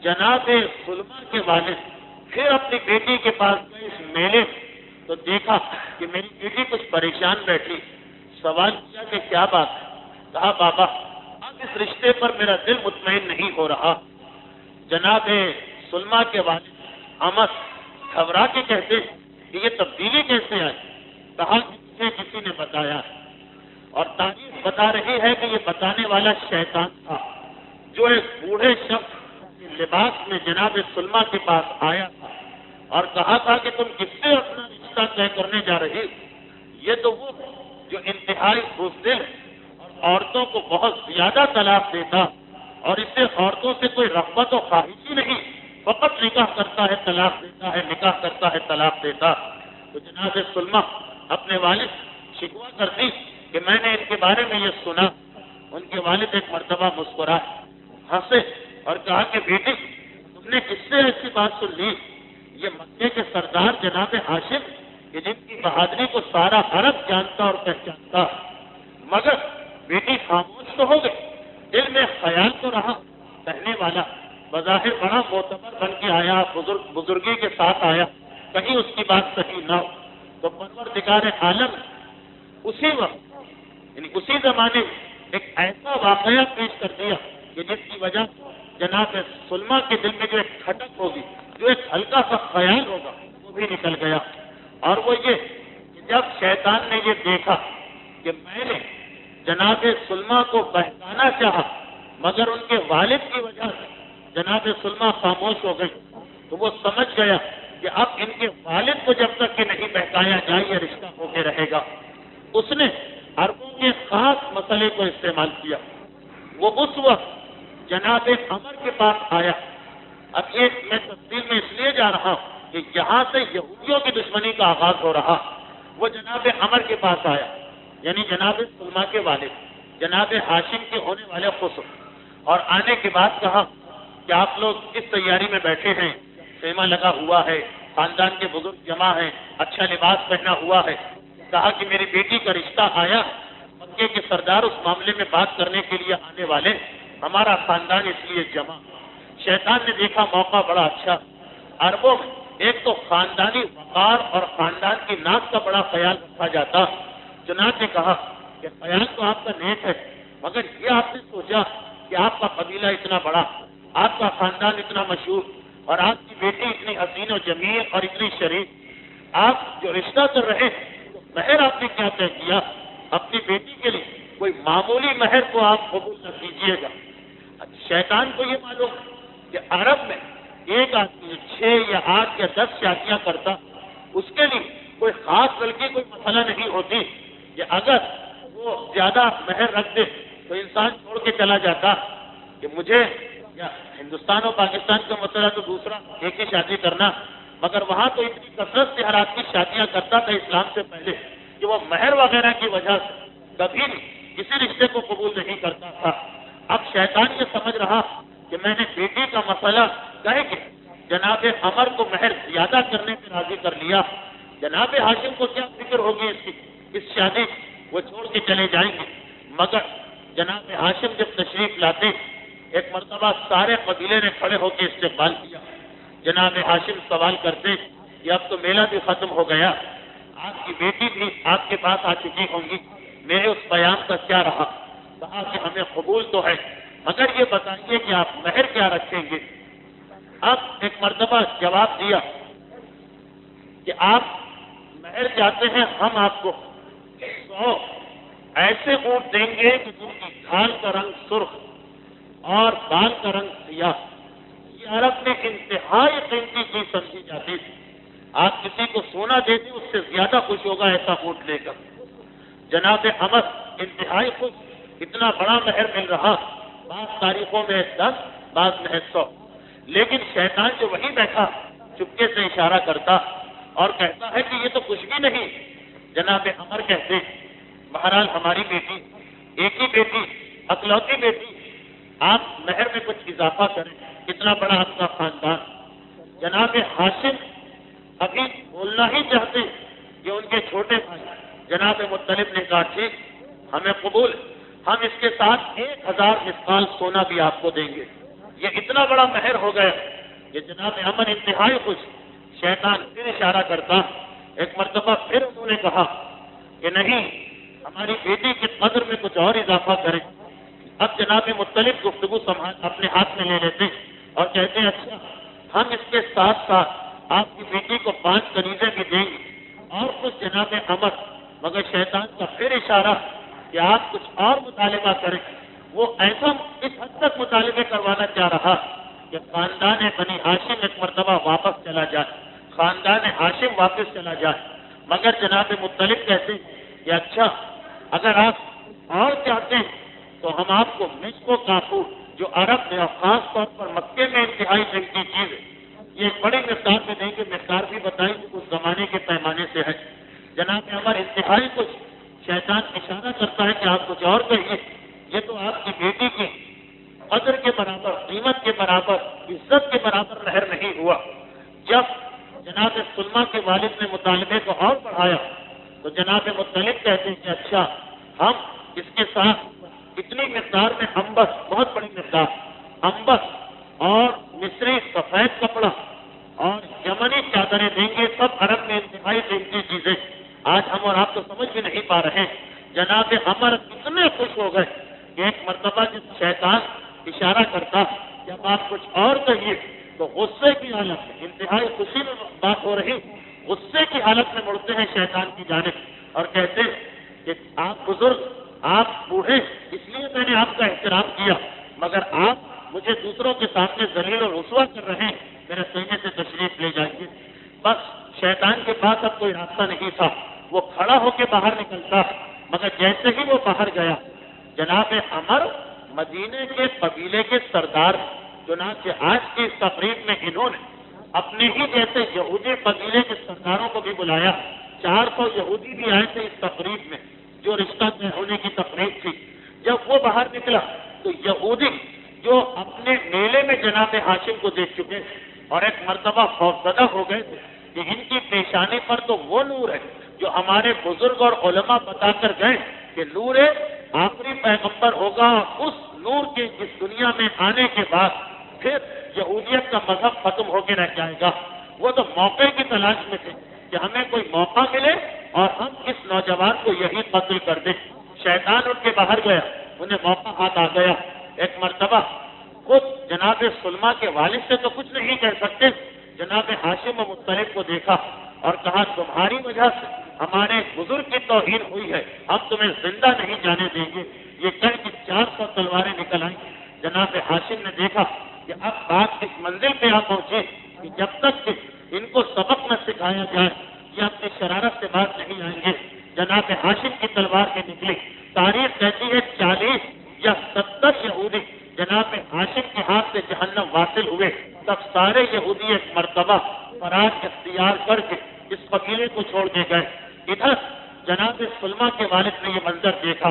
جناب سلمہ کے والد پھر اپنی بیٹی کے پاس گئے اس میلے تو دیکھا کہ میری بیٹی کچھ پریشان بیٹھی. سوال کیا کہ کیا بات ہے؟ کہا بابا اب اس رشتے پر میرا دل مطمئن نہیں ہو رہا. جناب سلمہ کے والد احمد گھبرا کے کہتے کہ یہ تبدیلی کیسے آئی؟ کہا کہ مجھے کسی نے بتایا اور تاریخ بتا رہی ہے کہ یہ بتانے والا شیطان تھا جو ایک بوڑھے شخص کے لباس میں جناب سلمہ کے پاس آیا تھا اور کہا تھا کہ تم کس سے اپنا رشتہ طے کرنے جا رہی؟ یہ تو وہ جو انتہائی بزدل اور عورتوں کو بہت زیادہ طلاق دیتا اور اسے عورتوں سے کوئی رغبت و خواہش ہی نہیں، فقط نکاح کرتا ہے طلاق دیتا ہے، نکاح کرتا ہے طلاق دیتا. تو جناب سلمہ اپنے والد شکوہ کرتی کہ میں نے ان کے بارے میں یہ سنا. ان کے والد ایک مرتبہ مسکرائے، ہنسے اور کہا کہ بیٹی تم نے کس سے ایسی بات سن لی؟ یہ مکے کے سردار جناب ہاشم کہ جن کی بہادری کو سارا عرب جانتا اور پہچانتا. مگر بیٹی خاموش تو ہو گئی، دل میں خیال تو رہا. کہنے والا بظاہر بڑا معتبر بن کے آیا، بزرگی کے ساتھ آیا، کہیں اس کی بات صحیح نہ ہو. تو پروردگار عالم اسی وقت یعنی اسی زمانے ایک ایسا واقعہ پیش کر دیا کہ جس کی وجہ جناب سلمہ کے دل میں جو ایک کھٹک ہوگی، جو ایک ہلکا سا خیال ہوگا، وہ بھی نکل گیا. اور وہ یہ کہ جب شیطان نے یہ دیکھا کہ میں نے جناب سلمہ کو بہکانا چاہا مگر ان کے والد کی وجہ سے جناب سلمہ خاموش ہو گئی، تو وہ سمجھ گیا کہ اب ان کے والد کو جب تک کہ نہیں بہکایا جائے یہ رشتہ ہو کے رہے گا. اس نے عربوں کے خاص مسئلے کو استعمال کیا. وہ اس وقت جناب عمر کے پاس آیا. اب یہ میں تفصیل میں اس لیے جا رہا ہوں کہ یہاں سے یہودیوں کی دشمنی کا آغاز ہو رہا. وہ جناب عمر کے پاس آیا، یعنی جناب سلمہ کے والد جناب ہاشم کے ہونے والے خسر، اور آنے کے بعد کہا کہ آپ لوگ اس تیاری میں بیٹھے ہیں، خیمہ لگا ہوا ہے، خاندان کے بزرگ جمع ہیں، اچھا لباس پہنا ہوا ہے. کہا کہ میری بیٹی کا رشتہ آیا، مکے کے سردار اس معاملے میں بات کرنے کے لیے آنے والے، ہمارا خاندان اس لیے جمع. شیطان نے دیکھا موقع بڑا اچھا. عربوں میں ایک تو خاندانی وقار اور خاندان کی ناک کا بڑا خیال رکھا جاتا. چنانچہ کہا کہ خیال تو آپ کا نیک ہے، مگر یہ آپ نے سوچا کہ آپ کا قبیلہ اتنا بڑا، آپ کا خاندان اتنا مشہور اور آپ کی بیٹی اتنی حسین و جمیل اور اتنی شریف، آپ جو رشتہ کر رہے ہیں تو مہر آپ نے کیا طے کیا؟ اپنی بیٹی کے لیے کوئی معمولی مہر کو آپ قبول نہ کیجیے گا. شیطان کو یہ معلوم کہ عرب میں ایک آدمی 6 یا 8 یا 10 شادیاں کرتا، اس کے لیے کوئی خاص بلکہ کوئی مسئلہ نہیں ہوتی کہ اگر وہ زیادہ مہر رکھ دے تو انسان چھوڑ کے چلا جاتا کہ مجھے یا ہندوستان اور پاکستان کا مسئلہ تو دوسرا، ایک ہی شادی کرنا. مگر وہاں تو اتنی کثرت سے ہر آدمی شادیاں کرتا تھا اسلام سے پہلے کہ وہ مہر وغیرہ کی وجہ سے کبھی بھی کسی رشتے کو قبول نہیں کرتا تھا. اب شیطان یہ سمجھ رہا کہ میں نے بیٹی کا مسئلہ کہے کہ جناب عمر کو مہر زیادہ کرنے پہ راضی کر لیا. جناب ہاشم کو کیا فکر ہوگی اس شادی، وہ چھوڑ کے چلے جائیں گے. مگر جناب ہاشم جب تشریف لاتے ایک مرتبہ سارے قبیلے نے کھڑے ہو کے استقبال کیا. جناب ہاشم سوال کرتے کہ اب تو میلہ بھی ختم ہو گیا، آپ کی بیٹی بھی آپ کے پاس آ چکی ہوں گی، میرے اس پیام کا کیا رہا؟ کہا کہ ہمیں قبول تو ہے مگر یہ بتائیے کہ آپ مہر کیا رکھیں گے؟ اب ایک مرتبہ جواب دیا کہ آپ مہر چاہتے ہیں، ہم آپ کو 100 ایسے اونٹ دیں گے کہ جن کی کھال کا رنگ سرخ اور بال کا رنگ سیاہ. یہ عرب میں انتہائی قیمتی چیز سمجھی جاتی تھی. آپ کسی کو سونا دیتے اس سے زیادہ خوش ہوگا ایسا اونٹ لے کر. جناب عمر انتہائی خوش، اتنا بڑا مہر مل رہا. بعض تاریخوں میں 10، بعض میں 100. لیکن شیطان جو وہیں بیٹھا چپکے سے اشارہ کرتا اور کہتا ہے کہ یہ تو کچھ بھی نہیں. جناب عمر کہتے بہرحال ہماری بیٹی، ایک ہی بیٹی، اکلوتی بیٹی، آپ مہر میں کچھ اضافہ کریں، کتنا بڑا آپ کا خاندان. جناب ہاشم ابھی بولنا ہی چاہتے کہ ان کے چھوٹے بھائی جناب مطلب نے کہا ٹھیک ہمیں قبول، ہم اس کے ساتھ 1000 مثقال سونا بھی آپ کو دیں گے. یہ اتنا بڑا مہر ہو گیا کہ جناب عمر انتہائی خوش، شیطان پھر اشارہ کرتا، ایک مرتبہ پھر انہوں نے کہا کہ نہیں، ہماری بیٹی کی قدر میں کچھ اور اضافہ کریں۔ اب جناب مطلب گفتگو اپنے ہاتھ میں لے لیتے اور کہتے ہیں اچھا ہم اس کے ساتھ ساتھ آپ کی بیٹی کو 5 کنیزیں بھی دیں گے اور کچھ جناب عمر، مگر شیطان کا پھر اشارہ کہ آپ کچھ اور مطالبہ کریں۔ وہ ایسا اس حد تک مطالبے کروانا چاہ رہا کہ خاندان بنی ہاشم ایک مرتبہ واپس چلا جائے، خاندان ہاشم واپس چلا جائے، مگر جناب مطلب کہتے ہیں کہ اچھا اگر آپ اور چاہتے ہیں تو ہم آپ کو مشک و کافور جو عرب میں اور خاص طور پر مکے میں انتہائی قیمتی چیز ہے، یہ ایک بڑی مقدار میں دیں گے، مقدار بھی بتائی کہ اس زمانے کے پیمانے سے ہے۔ جناب عمر انتہائی کچھ، شیطان اشارہ کرتا ہے کہ آپ کچھ اور کہیے، یہ تو آپ کی بیٹی کی قدر کے برابر، قیمت کے برابر، عزت کے برابر مہر نہیں ہوا۔ جب جناب سلمہ کے والد نے مطالبے کو اور بڑھایا تو جناب مطلب کہتے ہیں کہ اچھا ہم اس کے ساتھ اتنی مقدار میں امبس، بہت بڑی مقدار امبس اور مصری سفید کپڑا اور یمنی چادریں دیں گے، سب عرب میں انتہائی قیمتی چیزیں، آج ہم اور آپ تو سمجھ بھی نہیں پا رہے ہیں۔ جناب عمر اتنے خوش ہو گئے کہ ایک مرتبہ جس شیطان اشارہ کرتا جب آپ کچھ اور کہیے تو غصے کی حالت میں، انتہائی خوشی میں بات ہو رہی، غصے کی حالت میں مڑتے ہیں شیطان کی جانب اور کہتے ہیں کہ آپ بزرگ، آپ بوڑھے، اس لیے میں نے آپ کا احترام کیا، مگر آپ مجھے دوسروں کے سامنے ذلیل اور رسوا کر رہے ہیں، میرے سینے سے تشریف لے جائیے۔ بس شیطان کے پاس اب کوئی راستہ نہیں تھا، وہ کھڑا ہو کے باہر نکلتا، مگر جیسے ہی وہ باہر گیا جناب عمر مدینے کے قبیلے کے سردار، چنانچہ آج کی اس تقریب میں انہوں نے اپنے ہی جیسے یہودی قبیلے کے سرداروں کو بھی بلایا، 400 یہودی بھی آئے تھے اس تقریب میں جو رشتہ طے ہونے کی تقریب تھی۔ جب وہ باہر نکلا تو یہودی جو اپنے میلے میں جناب ہاشم کو دیکھ چکے اور ایک مرتبہ خوفزدہ ہو گئے تھے کہ ان کی پیشانی پر تو وہ نور ہے جو ہمارے بزرگ اور علماء بتا کر گئے کہ نور آخری پیغمبر ہوگا، اس نور کے اس دنیا میں آنے کے بعد پھر یہودیت کا مذہب ختم ہو کے رہ جائے گا۔ وہ تو موقع کی تلاش میں تھے کہ ہمیں کوئی موقع ملے اور ہم اس نوجوان کو یہی قتل کر دیں۔ شیطان اٹھ کے باہر گیا، انہیں موقع ہاتھ آ گیا۔ ایک مرتبہ خود جناب سلمہ کے والد سے تو کچھ نہیں کہہ سکتے، جناب ہاشم و مطلب کو دیکھا اور کہا تمہاری وجہ سے ہمارے بزرگ کی توہین ہوئی ہے، ہم تمہیں زندہ نہیں جانے دیں گے۔ یہ کہہ کے 400 تلواریں نکل آئیں۔ جناب ہاشم نے دیکھا کہ اب بات اس منزل پہ آ پہنچے کہ جب تک کہ ان کو سبق نہ سکھایا جائے یہ اپنی شرارت سے بات نہیں آئیں گے۔ جناب ہاشم کی تلوار کے نکلی، تاریخ کہتی ہے 40 یا 70 یہودی جناب ہاشم کے ہاتھ سے جہنم واصل ہوئے۔ تب سارے یہودی ایک مرتبہ فرار اختیار کر کے اس قبیلے کو چھوڑ دے گئے۔ ادھر جناب سلمہ کے والد نے یہ منظر دیکھا،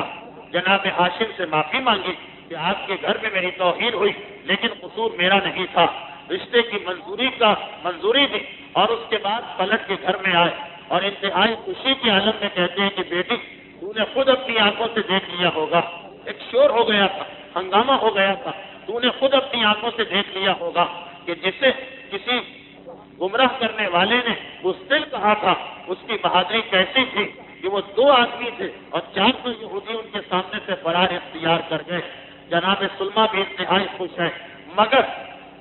جناب ہاشم سے معافی مانگی کہ آپ کے گھر میں میری توہین ہوئی، لیکن قصور میرا نہیں تھا۔ رشتے کی منظوری دی اور اس کے بعد پلٹ کے گھر میں آئے اور انتہائی خوشی کے عالم میں کہتے ہیں کہ بیٹی تو نے خود اپنی آنکھوں سے دیکھ لیا ہوگا، ایک شور ہو گیا تھا، ہنگامہ ہو گیا تھا، تو نے خود اپنی آنکھوں سے دیکھ لیا ہوگا کہ جسے کسی گمراہ کرنے والے نے بزدل کہا تھا اس کی بہادری کیسی تھی کہ وہ 2 آدمی تھے اور 400 یہودی ان کے سامنے سے فرار اختیار کر گئے۔ جناب سلمہ بھی انتہائی خوش ہے، مگر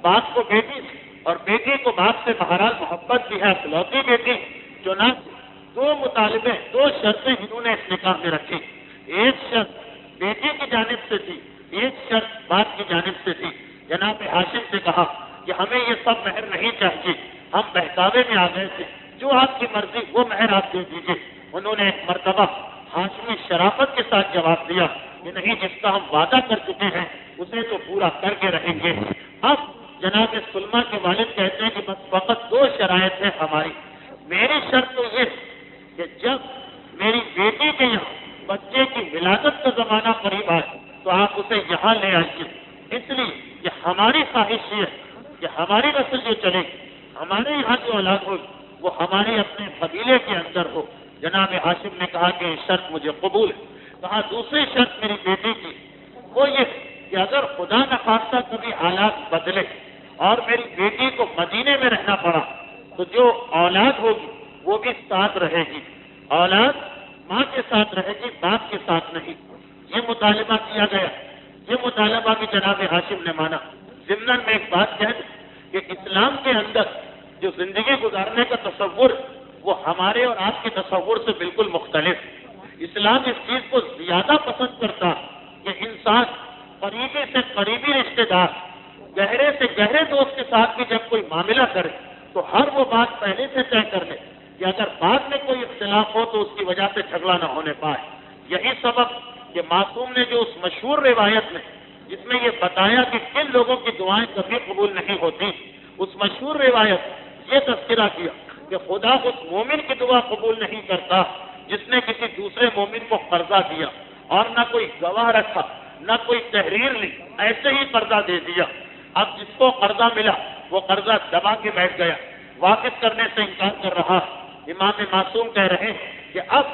باپ کو بیٹی اور بیٹی کو باپ سے بہرحال محبت بھی ہے، اکلوتی بیٹی، چنانچہ 2 مطالبے، 2 شرطیں انہوں نے اس نکاح میں رکھی۔ ایک شرط بیٹی کی جانب سے تھی، ایک شرط باپ کی جانب سے تھی۔ جناب ہاشم سے کہا کہ ہمیں یہ سب مہر نہیں چاہیے، ہم بہکاوے میں آ گئے تھے، جو آپ کی مرضی وہ مہر آپ دے دیجیے۔ انہوں نے ایک مرتبہ ہاشمی شرافت کے ساتھ جواب دیا کہ نہیں، جس کا ہم وعدہ کر چکے ہیں اسے تو پورا کر کے رہیں گے۔ اب جناب سلمہ کے والد کہتے ہیں کہ بس فقط 2 شرائط ہیں ہماری۔ میری شرط تو یہ کہ جب میری بیٹی کے یہاں بچے کی ولادت کا زمانہ قریب آئے تو آپ اسے یہاں لے آئیے، اس لیے کہ ہماری خواہش یہ ہے کہ ہماری نسل جو چلے گی، ہمارے یہاں جو اولاد ہو وہ ہمارے اپنے قبیلے کے اندر ہو۔ جناب ہاشم نے کہا کہ یہ شرط مجھے قبول ہے۔ کہا دوسری شرط میری بیٹی کی وہ یہ کہ اگر خدا نخواستہ کبھی حالات بدلے اور میری بیٹی کو مدینے میں رہنا پڑا تو جو اولاد ہوگی وہ بھی ساتھ رہے گی، اولاد ماں کے ساتھ رہے گی، باپ کے ساتھ نہیں۔ یہ مطالبہ کیا گیا، یہ مطالبہ بھی جناب ہاشم نے مانا۔ ضمن میں ایک بات کہہ دیں کہ اسلام کے اندر جو زندگی گزارنے کا تصور وہ ہمارے اور آپ کے تصور سے بالکل مختلف ہے۔ اسلام اس چیز کو زیادہ پسند کرتا کہ انسان قریبی سے قریبی رشتے دار، گہرے سے گہرے دوست کے ساتھ بھی جب کوئی معاملہ کرے تو ہر وہ بات پہلے سے طے کر لے کہ اگر بعد میں کوئی اختلاف ہو تو اس کی وجہ سے جھگڑا نہ ہونے پائے۔ یہی سبب کہ معصوم نے جو اس مشہور روایت میں جس میں یہ بتایا کہ کن لوگوں کی دعائیں کبھی قبول نہیں ہوتی، اس مشہور روایت یہ تذکرہ کیا کہ خدا اس مومن کی دعا قبول نہیں کرتا جس نے کسی دوسرے مومن کو قرضہ دیا اور نہ کوئی گواہ رکھا نہ کوئی تحریر لی، ایسے ہی قرضہ دے دیا۔ اب جس کو قرضہ ملا وہ قرضہ دبا کے بیٹھ گیا، واپس کرنے سے انکار کر رہا۔ امام معصوم کہہ رہے ہیں کہ اب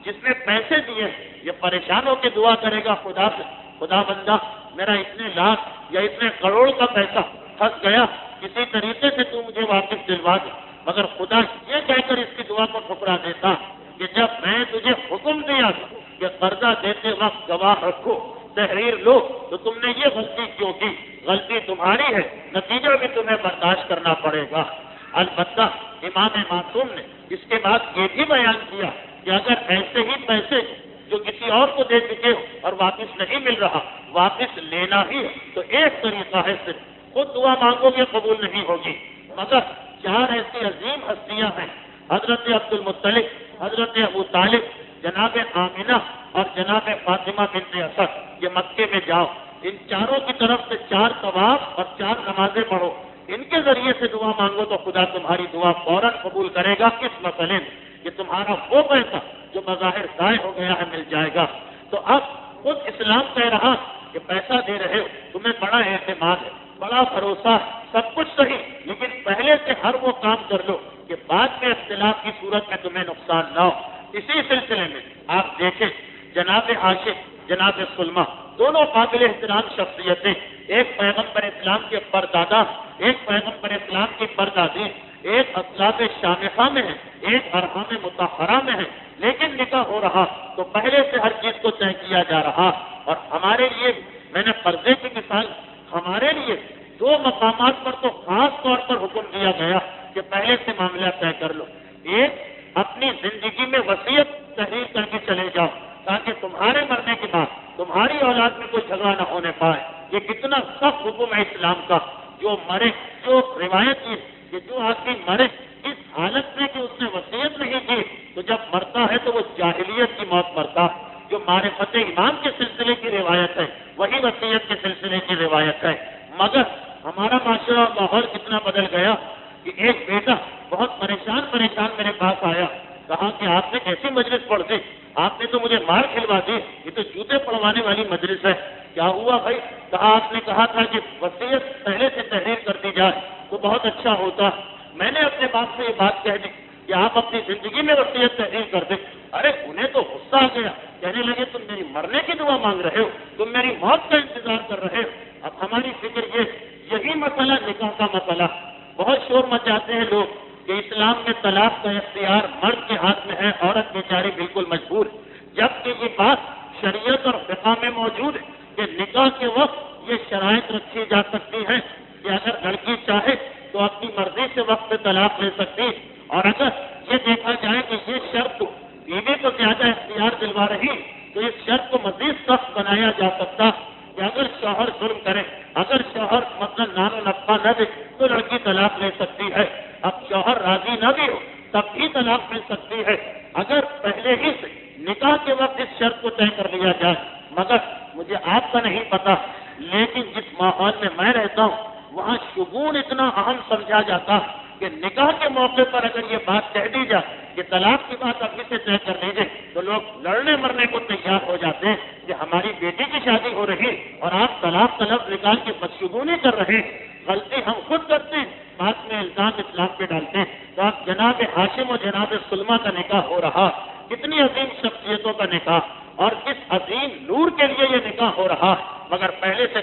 جس نے پیسے دیے یہ پریشان ہو کے دعا کرے گا خدا سے، خدا بندہ میرا اتنے لاکھ یا اتنے کروڑ کا پیسہ پھنس گیا، کسی طریقے سے تو مجھے واپس دلوا دے، مگر خدا یہ کہہ کر اس کی دعا کو ٹھکرا دیتا کہ جب میں تجھے حکم دیا تھا کہ قرضہ دیتے وقت گواہ رکھو، تحریر لو، تو تم نے یہ غلطی کیوں کی؟ غلطی تمہاری ہے، نتیجہ بھی تمہیں برداشت کرنا پڑے گا۔ البتہ امام معصوم نے اس کے بعد یہ بھی بیان کیا کہ اگر ایسے ہی پیسے جو کسی اور کو دے چکے ہو اور واپس نہیں مل رہا واپس لینا ہی ہے تو ایک طریقہ ہے، صرف خود دعا مانگو گے قبول نہیں ہوگی، مگر چار ایسی عظیم ہستیاں ہیں، حضرت عبد المطلب، حضرت ابو طالب، جناب آمنہ اور جناب فاطمہ بنت اسد، یہ مکے میں جاؤ، ان چاروں کی طرف سے 4 طواف اور 4 نمازیں پڑھو، ان کے ذریعے سے دعا مانگو تو خدا تمہاری دعا فوراً قبول کرے گا۔ کس مسئلے میں؟ کہ تمہارا وہ پیسہ جو بظاہر ضائع ہو گیا ہے مل جائے گا۔ تو اب خود اسلام کہہ رہا کہ پیسہ دے رہے ہو، تمہیں بڑا اعتماد ہے، بڑا بھروسہ، سب کچھ صحیح، لیکن پہلے سے ہر وہ کام کر لو کہ بعد میں اختلاف کی صورت میں تمہیں نقصان نہ ہو۔ اسی سلسلے میں آپ دیکھیں جناب عاشق، جناب سلمہ، دونوں قابل احترام شخصیتیں، ایک پیغمبر اسلام کے پردادا، ایک پیغمبر اسلام کی پردادی، ایک اصلاب شامخہ میں ہے، ایک ارحام مطہرہ میں ہے، لیکن نکاح ہو رہا تو پہلے سے ہر چیز کو طے کیا جا رہا۔ اور ہمارے لیے میں نے قرضے کی مثال، ہمارے لیے 2 مقامات پر تو خاص طور پر حکم دیا گیا کہ پہلے سے معاملہ طے کر لو۔ ایک، اپنی زندگی میں وصیت تحریر کر کے چلے جاؤ تاکہ تمہارے مرنے کے بعد تمہاری اولاد میں کوئی جھگڑا نہ ہونے پائے۔ یہ کتنا سخت حکم ہے اسلام کا۔ جو مرے، جو روایت یہ کہ جو آدمی مرے اس حالت میں کہ اس نے وصیت نہیں کی تو جب مرتا ہے تو وہ جاہلیت کی موت مرتا۔ جو معرفت ایمان کے سلسلے کی روایت ہے وہی وصیت کے سلسلے کی روایت ہے۔ مگر ہمارا معاشرہ اور ماحول کتنا بدل گیا کہ ایک بیٹا بہت پریشان میرے پاس آیا، کہا کہ آپ نے کیسی مجلس پڑھ دی، آپ نے تو مجھے مار کھلوا دی، یہ تو جوتے پڑوانے والی مجلس ہے۔ کیا ہوا بھائی؟ کہا آپ نے کہا تھا کہ وصیت پہلے سے تحریر کر دی جائے تو بہت اچھا ہوتا۔ میں نے اپنے باپ سے یہ بات کہہ دی کہ آپ اپنی زندگی میں وصیت تحریر کر دیں۔ ارے انہیں تو غصہ آ گیا، کہنے لگے تم میری مرنے کی دعا مانگ رہے ہو، تم میری موت کا انتظار کر رہے ہو۔ اب ہماری فکر یہی مسئلہ نکاح کا مسئلہ، بہت شور مچاتے ہیں لوگ کہ اسلام میں طلاق کا اختیار مرد کے ہاتھ میں ہے، عورت بیچاری بالکل مجبور، جبکہ یہ بات شریعت اور فقہ میں موجود ہے کہ نکاح کے وقت یہ شرائط رکھی جا سکتی ہے کہ اگر لڑکی چاہے تو اپنی مرضی سے وقت پہ طلاق لے سکتی، اور اگر یہ دیکھا جائے کہ یہ شرط بیوی کو زیادہ اختیار دلوا رہی تو اس شرط کو مزید سخت بنایا جا سکتا کہ اگر شوہر ظلم کرے، اگر شوہر مثلاً نان و نفقہ نہ دے تو لڑکی طلاق لے سکتی ہے۔ اب شوہر راضی نہ بھی ہو تب بھی طلاق مل سکتی ہے اگر پہلے ہی سے نکاح کے وقت اس شرط کو طے کر لیا جائے۔ مگر مجھے آپ کا نہیں پتا، لیکن جس ماحول میں میں رہتا ہوں وہاں شگون اتنا اہم سمجھا جاتا کہ نکاح کے موقع پر اگر یہ بات کہہ دی جائے کہ طلاق کی بات ابھی سے طے کر لیجیے تو لوگ لڑنے مرنے کو تیار ہو جاتے ہیں کہ ہماری بیٹی کی شادی ہو رہی اور آپ طلاق کا لفظ نکال کے بدشگونی کر رہے ہیں۔ غلطی ہم خود کرتے ہیں، بعد میں الزام اسلام پہ ڈالتے ہیں۔ تو آپ جناب ہاشم اور جناب سلمہ کا نکاح ہو رہا، کتنی عظیم شخصیتوں کا نکاح، اور اس عظیم نور کے لیے یہ نکاح ہو رہا، مگر پہلے سے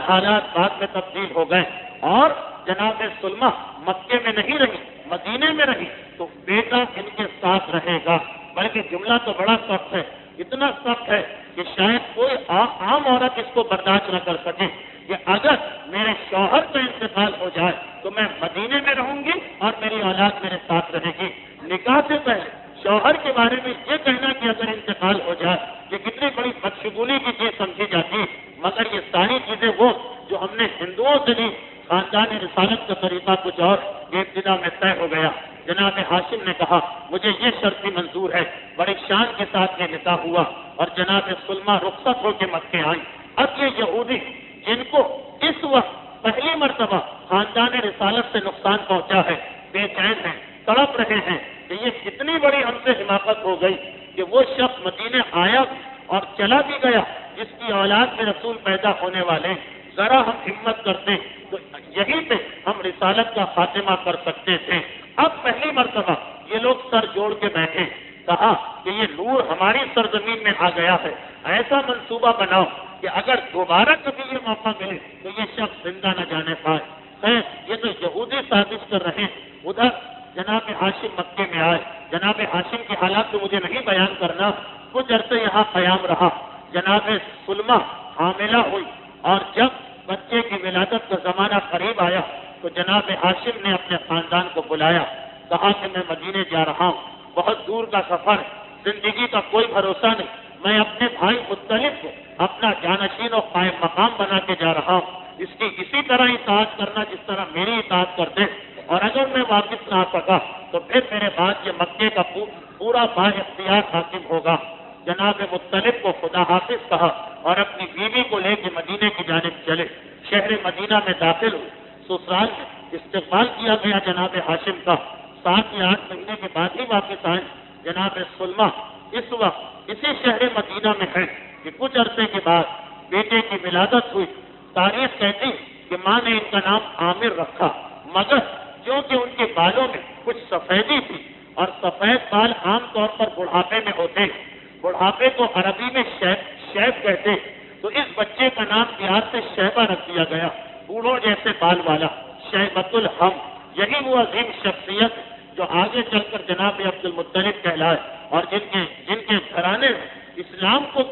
حالات بعد میں تبدیل ہو گئے اور جناب سلمہ مکے میں نہیں رہی، مدینے میں رہی، تو بیٹا ان کے ساتھ رہے گا۔ بلکہ جملہ تو بڑا سخت ہے، اتنا سخت ہے کہ شاید کوئی عام عورت اس کو برداشت نہ کر سکے کہ اگر میرے شوہر کا انتقال ہو جائے تو میں مدینے میں رہوں گی اور میری اولاد میرے ساتھ رہے گی۔ نکاح سے پہلے شوہر کے بارے میں یہ کہنا کہ اگر انتقال ہو جائے یہ کتنی بڑی بدشگونی کی چیز سمجھی جاتی ہے، مگر یہ ساری چیزیں وہ جو ہم نے ہندوؤں سے لی، خاندان رسالت کا طریقہ کچھ اور یہ ابتدا میں طے ہو گیا۔ جناب ہاشم نے کہا مجھے یہ شرط بھی منظور ہے، بڑی شان کے ساتھ یہ نکاح ہوا اور جناب سلمہ رخصت ہو کے مکے آئی۔ اب یہ یہودی جن کو اس وقت پہلی مرتبہ خاندان رسالت سے نقصان پہنچا ہے، بے چین ہیں، تڑپ رہے ہیں کہ یہ کتنی بڑی ہم سے حماقت ہو گئی کہ وہ شخص مدینے آیا اور چلا بھی گیا جس کی اولاد میں رسول پیدا ہونے والے ہیں۔ ذرا ہم ہمت کرتے تو یہیں پہ ہم رسالت کا خاتمہ کر سکتے تھے۔ اب پہلی مرتبہ یہ لوگ سر جوڑ کے بیٹھے، کہا کہ یہ نور ہماری سرزمین میں آ گیا ہے، ایسا منصوبہ بناؤ کہ اگر دوبارہ کبھی یہ موقع ملے تو یہ شخص زندہ نہ جانے پائے۔ خیر یہ تو یہودی سازش کر رہے ہیں۔ ادھر جناب ہاشم مکے میں آئے۔ جناب ہاشم کی حالات تو مجھے نہیں بیان کرنا، کچھ عرصے یہاں قیام رہا۔ جناب سلمہ حاملہ ہوئی اور جب بچے کی ولادت کا زمانہ قریب آیا تو جناب ہاشم نے اپنے خاندان کو بلایا، کہا کہ میں مدینے جا رہا ہوں، بہت دور کا سفر ہے، زندگی کا کوئی بھروسہ نہیں، میں اپنے بھائی مختلف کو اپنا جانشین و قائم مقام بنا کے جا رہا ہوں، اس کی اسی طرح اطاعت کرنا جس طرح میری اطاعت کرتے، اور اگر میں واپس نہ آ سکا تو پھر میرے بعد یہ مکے کا پورا با اختیار حاکم ہوگا۔ جناب مختلف کو خدا حافظ کہا اور اپنی بیوی کو لے کے مدینے کی جانب چلے۔ شہر مدینہ میں داخل ہوئے، سسرال میں استقبال کیا گیا جناب ہاشم کا۔ 7 یا 8 مہینے کے بعد ہی واپس آئے۔ جناب سلمہ اس وقت اسی شہر مدینہ میں ہے کہ کچھ عرصے کے بعد بیٹے کی ولادت ہوئی۔ تاریخ کہتی کہ ماں نے ان کا نام عامر رکھا، مگر کیونکہ ان کے بالوں میں کچھ سفیدی تھی اور سفید بال عام طور پر بڑھاپے میں ہوتے ہیں، بڑھاپے کو عربی میں شیب کہتے ہیں، تو اس بچے کا نام پیار سے شیبہ رکھ دیا گیا، بوڑھوں جیسے بال والا، شیبۃ الحم۔ یہی وہ عظیم شخصیت جو آگے چل کر جناب عبد المطلب کہلائے اور جن کے گھرانے میں اسلام کو،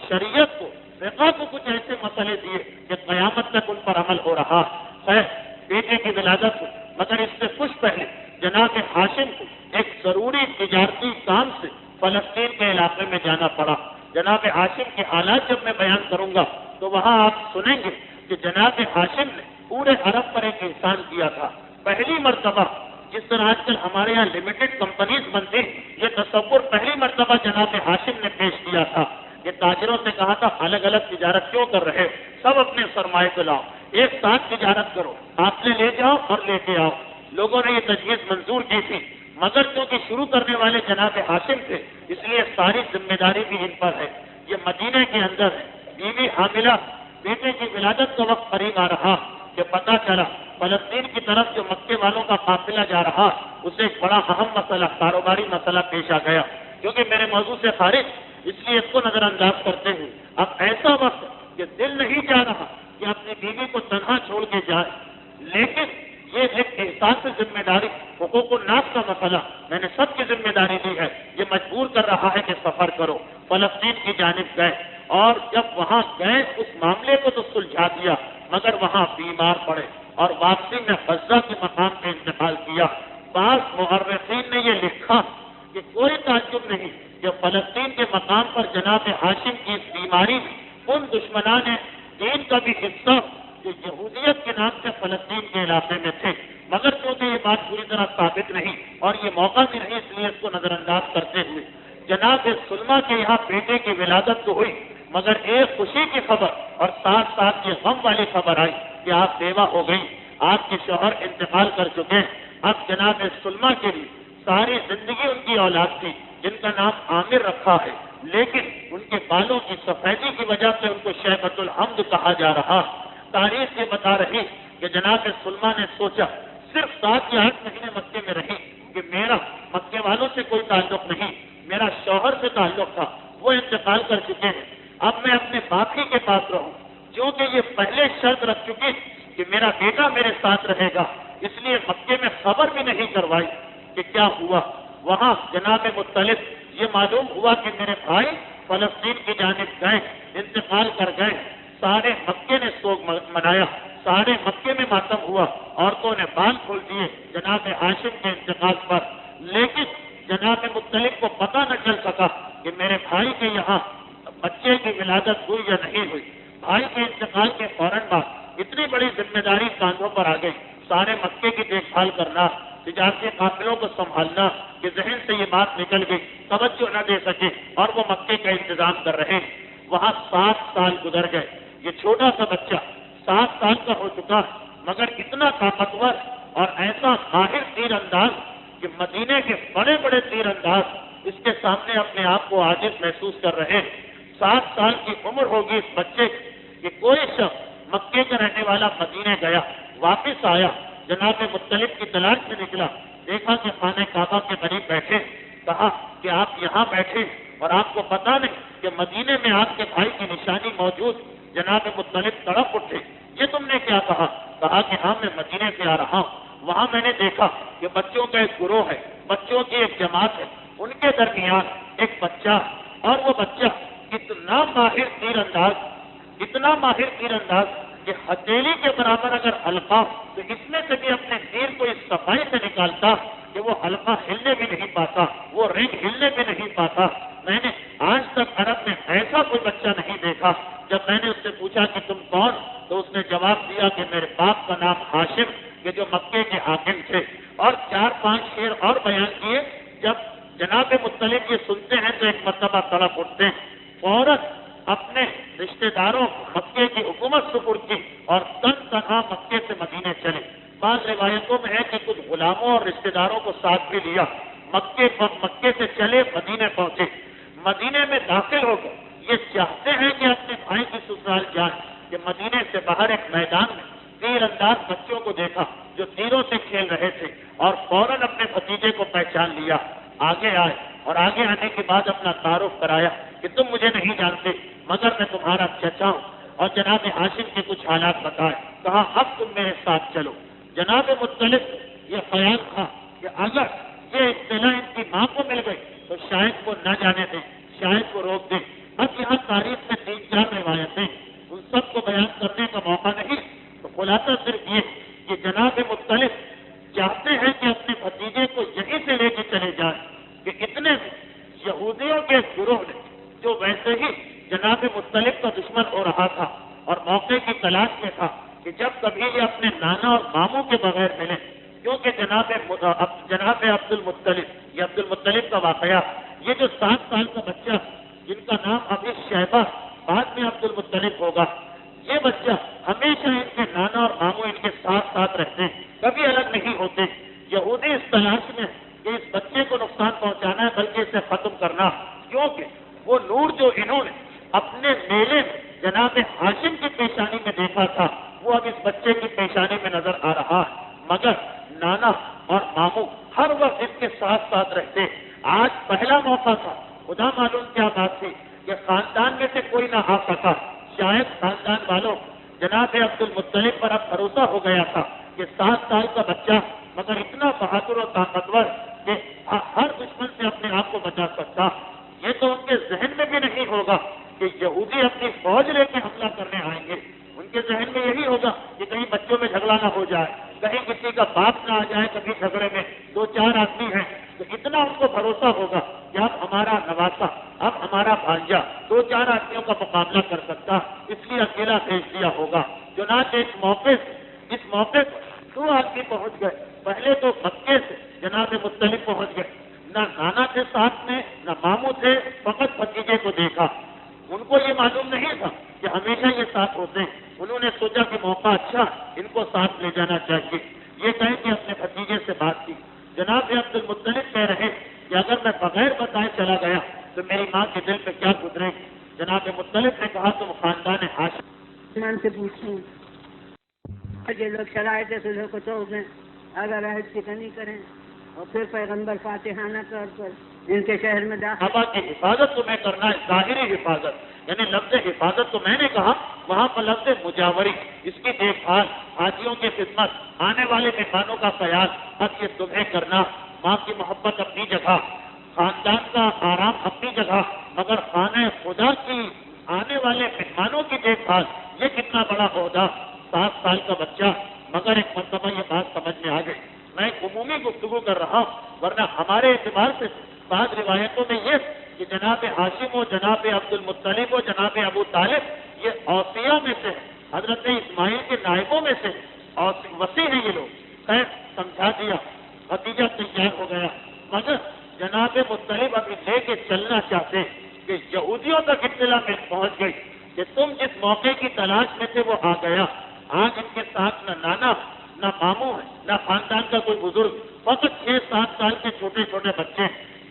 شریعت کو، فقہ کو کچھ ایسے مسئلے دیے کہ قیامت تک ان پر عمل ہو رہا ہے۔ بیٹے کی ولادت ہو، مگر اس سے کچھ پہلے جناب ہاشم کو ایک ضروری تجارتی کام سے فلسطین کے علاقے میں جانا پڑا۔ جناب ہاشم کے حالات جب میں بیان کروں گا تو وہاں آپ سنیں گے کہ جناب ہاشم نے پورے عرب پر ایک احسان کیا تھا۔ پہلی مرتبہ جس طرح آج کل ہمارے یہاں لمیٹڈ کمپنیز بنتی، یہ تصور پہلی مرتبہ جناب ہاشم نے پیش کیا تھا۔ یہ تاجروں سے کہا تھا الگ الگ تجارت کیوں کر رہے، سب اپنے سرمایہ کو لاؤ، ایک ساتھ تجارت کرو، آپ نے لے جاؤ اور لے کے آؤ۔ لوگوں نے یہ تجویز منظور کی تھی، مگر کیونکہ شروع کرنے والے جناب ہاشم تھے اس لیے ساری ذمہ داری بھی ان پر ہے۔ یہ مدینے کے اندر ہے، بیوی حاملہ، بیٹے کی ولادت کا وقت قریب آ رہا کہ پتہ چلا فلسطین کی طرف جو مکے والوں کا قافلہ جا رہا اسے ایک بڑا اہم مسئلہ، کاروباری مسئلہ پیش آ گیا۔ کیونکہ میرے موضوع سے خارج اس لیے اس کو نظر انداز کرتے ہیں۔ اب ایسا وقت کہ دل نہیں چاہ رہا کہ اپنی بیوی کو تنہا چھوڑ کے جائے، لیکن یہ ایک احساس ذمہ داری، حقوق الناس کا مسئلہ میں نے سب کی ذمہ داری دی ہے، یہ مجبور کر رہا ہے کہ سفر کرو۔ فلسطین کی جانب گئے اور جب وہاں گئے اس معاملے کو تو سلجھا دیا، مگر وہاں بیمار پڑے اور واپسی میں غزہ کے مقام پہ انتقال کیا۔ بعض مؤرخین نے یہ لکھا کہ کوئی تعجب نہیں کہ فلسطین کے مقام پر جناب ہاشم کی اس بیماری میں ان دشمنان دین کا بھی حصہ جو یہودیت کے نام سے فلسطین کے علاقے میں تھے، مگر کیونکہ یہ بات پوری طرح ثابت نہیں اور یہ موقع بھی نہیں، اس لیے اس کو نظر انداز کرتے ہوئے جناب سلمہ کے یہاں بیٹے کی ولادت تو ہوئی، مگر ایک خوشی کی خبر اور ساتھ ساتھ یہ غم والی خبر آئی کہ آپ بیوہ ہو گئی، آپ کے شوہر انتقال کر چکے ہیں۔ اب جناب سلمہ کے لیے ساری زندگی ان کی اولاد تھی جن کا نام عامر رکھا ہے، لیکن ان کے بالوں کی سفیدی کی وجہ سے ان کو شیبۃ الحمد کہا جا رہا۔ تاریخ یہ بتا رہی کہ جناب سلمہ نے سوچا صرف 7 یا 8 مہینے مکے میں رہی کہ میرا مکے والوں سے کوئی تعلق نہیں، میرا شوہر سے تعلق تھا، وہ انتقال کر چکے ہیں، اب میں اپنے باپ ہی کے پاس رہوں، کیونکہ یہ پہلے شرط رکھ میرا بیٹا میرے ساتھ رہے گا، اس لیے مکے میں خبر بھی نہیں کروائی کہ کیا ہوا۔ وہاں جناب مطلب یہ معلوم ہوا کہ میرے بھائی فلسطین کی جانب گئے، انتقال کر گئے۔ سارے مکے نے سوگ منایا، سارے مکے میں ماتم ہوا، عورتوں نے بال کھول دیے جناب ہاشم کے انتقال پر، لیکن جناب مطلب کو پتہ نہ چل سکا کہ میرے بھائی کے یہاں بچے کی ولادت ہوئی یا نہیں ہوئی۔ بھائی کے انتقال کے فوراً بعد اتنی بڑی ذمہ داری کاندھوں پر آ گئی، سارے مکے کی دیکھ بھال کرنا، تجارتی قافلوں کو سنبھالنا، کہ ذہن سے یہ بات نکل گئی، توجہ نہ دے سکے اور وہ مکے کا انتظام کر رہے ہیں۔ وہاں 7 سال گزر گئے، یہ چھوٹا سا بچہ 7 سال کا ہو چکا، مگر اتنا طاقتور اور ایسا ماہر تیر انداز کہ مدینے کے بڑے بڑے تیر انداز اس کے سامنے اپنے آپ کو عاجز محسوس کر رہے ہیں۔ 7 سال کی عمر ہوگی اس بچے کہ کوئی شخص مکے کا رہنے والا مدینے گیا، واپس آیا، جناب مطلب کی تلاش میں نکلا، دیکھا کہ خانہ کعبہ کے قریب بیٹھے، کہا کہ آپ یہاں بیٹھے اور آپ کو پتا نہیں کہ مدینے میں آپ کے بھائی کی نشانی موجود۔ جناب مطلب تڑپ اٹھے، یہ تم نے کیا کہا؟ کہا کہ ہاں میں مدینے سے آ رہا ہوں، وہاں میں نے دیکھا کہ بچوں کا ایک گروہ ہے، بچوں کی ایک جماعت ہے، ان کے درمیان ایک بچہ، اور وہ بچہ اتنا ماہر تیر انداز، اتنا ماہر تیر انداز کہ ہتھیلی کے برابر اگر حلقہ تو اس میں سے بھی اپنے تیر کو اس صفائی سے نکالتا کہ وہ حلقہ ہلنے بھی نہیں پاتا، وہ رنگ ہلنے بھی نہیں پاتا۔ میں نے آج تک عرب میں ایسا کوئی بچہ نہیں دیکھا۔ جب میں نے اس سے پوچھا کہ تم کون، تو اس نے جواب دیا کہ میرے باپ کا نام ہاشم، کہ جو مکے کے حاکم تھے، اور 4-5 شعر اور بیان کیے۔ جب جناب مطلب یہ سنتے ہیں تو ایک مرتبہ تڑپ اٹھتے ہیں، فوراً اپنے رشتہ داروں مکے کی حکومت سپرد کی اور تنہا مکے سے مدینے چلے۔ بعض روایتوں میں ہے کہ کچھ غلاموں اور رشتہ داروں کو ساتھ بھی لیا، مکے سے چلے مدینے پہنچے۔ مدینے میں داخل ہو گئے، یہ چاہتے ہیں کہ اپنے بھائی کی سسرال جائیں، کہ مدینے سے باہر ایک میدان میں تیر انداز بچوں کو دیکھا جو تیروں سے کھیل رہے تھے، اور فوراً اپنے بھتیجے کو پہچان لیا۔ آگے آئے اور آگے آنے کے بعد اپنا تعارف کرایا کہ تم مجھے نہیں جانتے، مگر میں تمہارا چچا ہوں، اور جناب ہاشم کے کچھ حالات بتائے۔ کہا اب تم میرے ساتھ چلو۔ جناب مطلب یہ خیال تھا کہ اگر یہ اطلاع ان کی ماں کو مل گئی تو شاید وہ نہ جانے دیں، شاید وہ روک دیں۔ اب یہاں تاریخ میں 3-4 روایتیں، ان سب کو بیان کرنے کا موقع نہیں، تو خلاصہ صرف یہ کہ جناب مطلب چاہتے ہیں کہ اپنے بھتیجے کو یہیں سے لے کے چلے جائیں، کہ اتنے یہودیوں کے گروہ نے جو ویسے ہی جناب مطلب کا دشمن ہو رہا تھا اور موقع کی تلاش میں تھا کہ جب کبھی یہ اپنے نانا اور ماموں کے بغیر ملے، کیونکہ جناب عبد المطلب کا واقعہ، یہ جو 7 سال کا بچہ جن کا نام ابھی شیبہ بعد میں عبد المطلب ہوگا، یہ بچہ ہمیشہ ان کے نانا اور ماموں ان کے ساتھ ساتھ رہتے ہیں، کبھی الگ نہیں ہوتے۔ یہودی اس تلاش میں کہ اس بچے کو نقصان پہنچانا ہے بلکہ اسے ختم کرنا، کیونکہ وہ نور جو انہوں نے اپنے میلے میں جناب ہاشم کی پیشانی میں دیکھا تھا، وہ اب اس بچے کی پیشانی میں نظر آ رہا ہے، مگر نانا اور ماموں ہر وقت اس کے ساتھ ساتھ رہتے۔ آج پہلا موقع تھا، خدا معلوم کیا بات تھی کہ خاندان میں سے کوئی نہ آ سکا، شاید خاندان والوں جناب عبد المطلب پر اب بھروسہ ہو گیا تھا کہ 7 سال کا بچہ مگر اتنا بہادر اور طاقتور کہ ہر دشمن سے اپنے آپ کو بچا سکتا۔ یہ تو ان کے ذہن میں بھی نہیں ہوگا کہ یہودی اپنی فوج لے کے حملہ کرنے آئیں گے۔ ان کے ذہن میں یہی ہوگا کہ کہیں بچوں میں جھگڑا نہ ہو جائے، کہیں کسی کا باپ نہ آ جائے، کبھی جھگڑے میں 2-4 آدمی ہیں، تو اتنا ان کو بھروسہ ہوگا کہ اب ہمارا نواسا، اب ہمارا بھانجا 2-4 آدمیوں کا مقابلہ کر سکتا، اس لیے اکیلا بھیج دیا ہوگا۔ چنانچہ اس موقع پر 2 آدمی پہنچ گئے۔ پہلے تو مکے سے جناب مطلب پہنچ گئے، نہ نانا تھے ساتھ میں، نہ ماموں تھے، فقط بھتیجے کو دیکھا۔ ان کو یہ معلوم نہیں تھا کہ ہمیشہ یہ ساتھ ہوتے ہیں۔ انہوں نے سوچا کہ موقع اچھا، ان کو ساتھ لے جانا چاہیے۔ یہ کہیں کہ اپنے بھتیجے سے بات کی۔ جناب عبد المطلب کہہ رہے کہ اگر میں بغیر بتائے چلا گیا تو میری ماں کے دل پہ کیا گزرے گی۔ جناب مطلب نے کہا تم خاندان ہاشم سے پوچھیں جو لوگ شرائط صلح کو توڑ دیں، اگر عہد شکنی کریں اور پھر پیغمبر فاتحانہ طور پر ان کے شہر میں داخل. کعبہ کی حفاظت تمہیں کرنا ہے، ظاہری حفاظت، یعنی لفظ حفاظت تو میں نے کہا، وہاں پر لفظ مجاوری، اس کی دیکھ بھال، حاجیوں کی خدمت، آنے والے مہمانوں کا خیال، اب یہ تمہیں کرنا. ماں کی محبت اپنی جگہ، خاندان کا آرام اپنی جگہ، مگر خانہ خدا کی آنے والے مہمانوں کی دیکھ بھال، یہ کتنا بڑا عہدہ. 7 سال کا بچہ، مگر ایک مرتبہ یہ بات سمجھ میں آ گئی. میں عمومی گفتگو کر رہا ہوں، ورنہ ہمارے اعتبار سے بعض روایتوں میں یہ کہ جناب ہاشم و جناب عبد المطلب و جناب ابو طالب یہ اوصیوں میں سے، حضرت اسماعیل کے نائبوں میں سے وسیع ہیں یہ لوگ. خیر سمجھا دیا، بھتیجا تیار ہو گیا، مگر جناب مطلب ابھی لے کے چلنا چاہتے کہ یہودیوں تک اطلاع میں پہنچ گئی کہ تم جس موقع کی تلاش میں تھے وہ آ گیا. آج ان کے ساتھ نہ نانا نہ ماموں ہے، نہ خاندان کا کوئی بزرگ، فقط 6-7 سال کے چھوٹے چھوٹے بچے.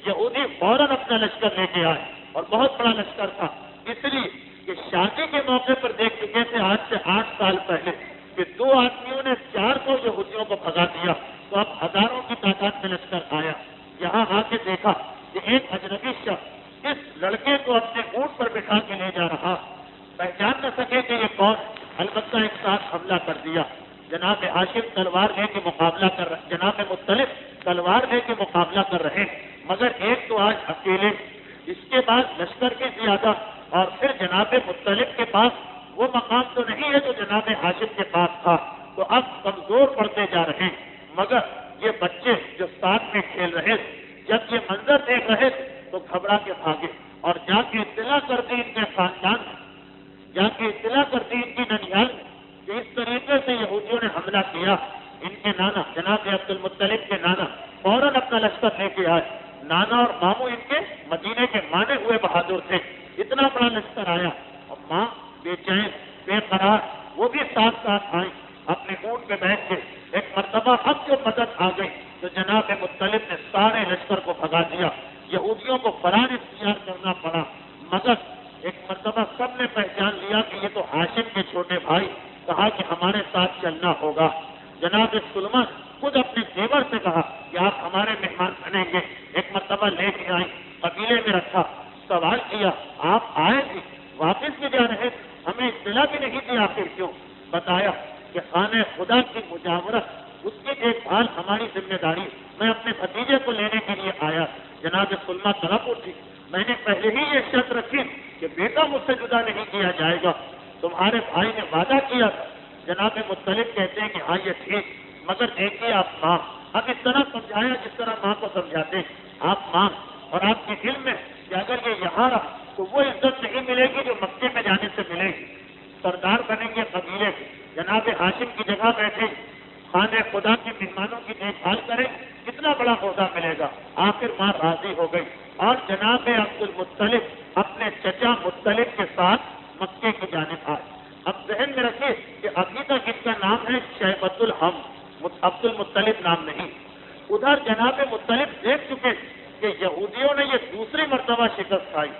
یہودی فوراً اپنا لشکر لے کے آئے، اور بہت بڑا لشکر تھا، اس لیے کہ شادی کے موقع پر دیکھ چکے تھے آج سے 8 سال پہلے کہ 2 آدمیوں نے 400 یہودیوں کو بھگا دیا، تو اب ہزاروں کی تعداد میں لشکر آیا. یہاں آ کے دیکھا کہ ایک اجنبی شخص اس لڑکے کو اپنے اونٹ پر بٹھا کے لے جا رہا. پہچان نہ سکے کہ یہ کون، البتہ ایک ساتھ حملہ کر دیا. جناب ہاشم تلوار لے کے مقابلہ کر رہے، جناب مطلب تلوار لے کے مقابلہ کر رہے، مگر ایک تو آج اکیلے، اس کے بعد لشکر بھی زیادہ، اور پھر جناب مطلب کے پاس وہ مقام تو نہیں ہے جو جناب ہاشم کے پاس تھا، تو اب کمزور پڑتے جا رہے. مگر یہ بچے جو ساتھ میں کھیل رہے، جب یہ منظر دیکھ رہے تو گھبرا کے بھاگے اور جا کے اطلاع کر دی ان کے خاندان میں، جا کے اطلاع کر دی ان کی ننیال میں کہ اس طریقے سے یہودیوں نے حملہ کیا. ان کے نانا جناب عبد المطلب کے نانا فوراً اپنا لشکر لے کے آئے. نانا اور ماموں ان کے مدینے کے مانے ہوئے بہادر تھے. اتنا بڑا لشکر آیا اور ماں بے چین بے قرار، وہ بھی ساتھ ساتھ آئیں، اپنے اونٹ پہ بیٹھ کے. ایک مرتبہ اب جو مدد آ گئی تو جناب مطلب نے سارے لشکر کو بھگا دیا. یہودیوں کو فرار اختیار کرنا پڑا، مگر ایک مرتبہ سب نے پہچان لیا کہ یہ تو ہاشم کے چھوٹے بھائی. کہا کہ ہمارے ساتھ چلنا ہوگا. جناب سلمان خود اپنے دیور سے کہا کہ آپ ہمارے مہمان بنیں گے. ایک مرتبہ لے کے آئیں، قبیلے میں رکھا، سوال کیا آپ آئے تھے واپس بھی جا رہے، ہمیں اطلاع بھی نہیں دی، آخر کیوں؟ بتایا کہ خانہ خدا کی مجاورت، اس کی دیکھ بھال ہماری ذمہ داری، میں اپنے بھتیجے کو لینے کے لیے آیا. جناب سلما طرف اٹھی، میں نے پہلے ہی یہ شرط رکھی کہ بیٹا مجھ سے جدا نہیں کیا جائے گا، تمہارے بھائی نے وعدہ کیا تھا. جناب مطلب کہتے ہیں کہ ہاں یہ ٹھیک، مگر دیکھیے آپ ماں، اب اس طرح سمجھایا جس طرح ماں کو سمجھاتے ہیں. آپ ماں اور آپ کے دل میں کہ اگر یہ یہاں رہا تو وہ عزت نہیں ملے گی جو مکے میں جانے سے ملے گی. سردار بنیں گے قبیلے کے، جناب ہاشم کی جگہ بیٹھے، خانہ خدا کے مہمانوں کی دیکھ بھال کریں، کتنا بڑا عہدہ ملے گا. آخر ماں راضی ہو گئی اور جناب عبد المطلب اپنے چچا مطلب کے ساتھ مکے کی جانب آئے. اب ذہن میں رکھیے کہ ابھی تک اس کا نام ہے شیبۃ الحمد، عبد المطلب نام نہیں. ادھر جناب مطلب دیکھ چکے کہ یہودیوں نے یہ دوسری مرتبہ شکست کھائی.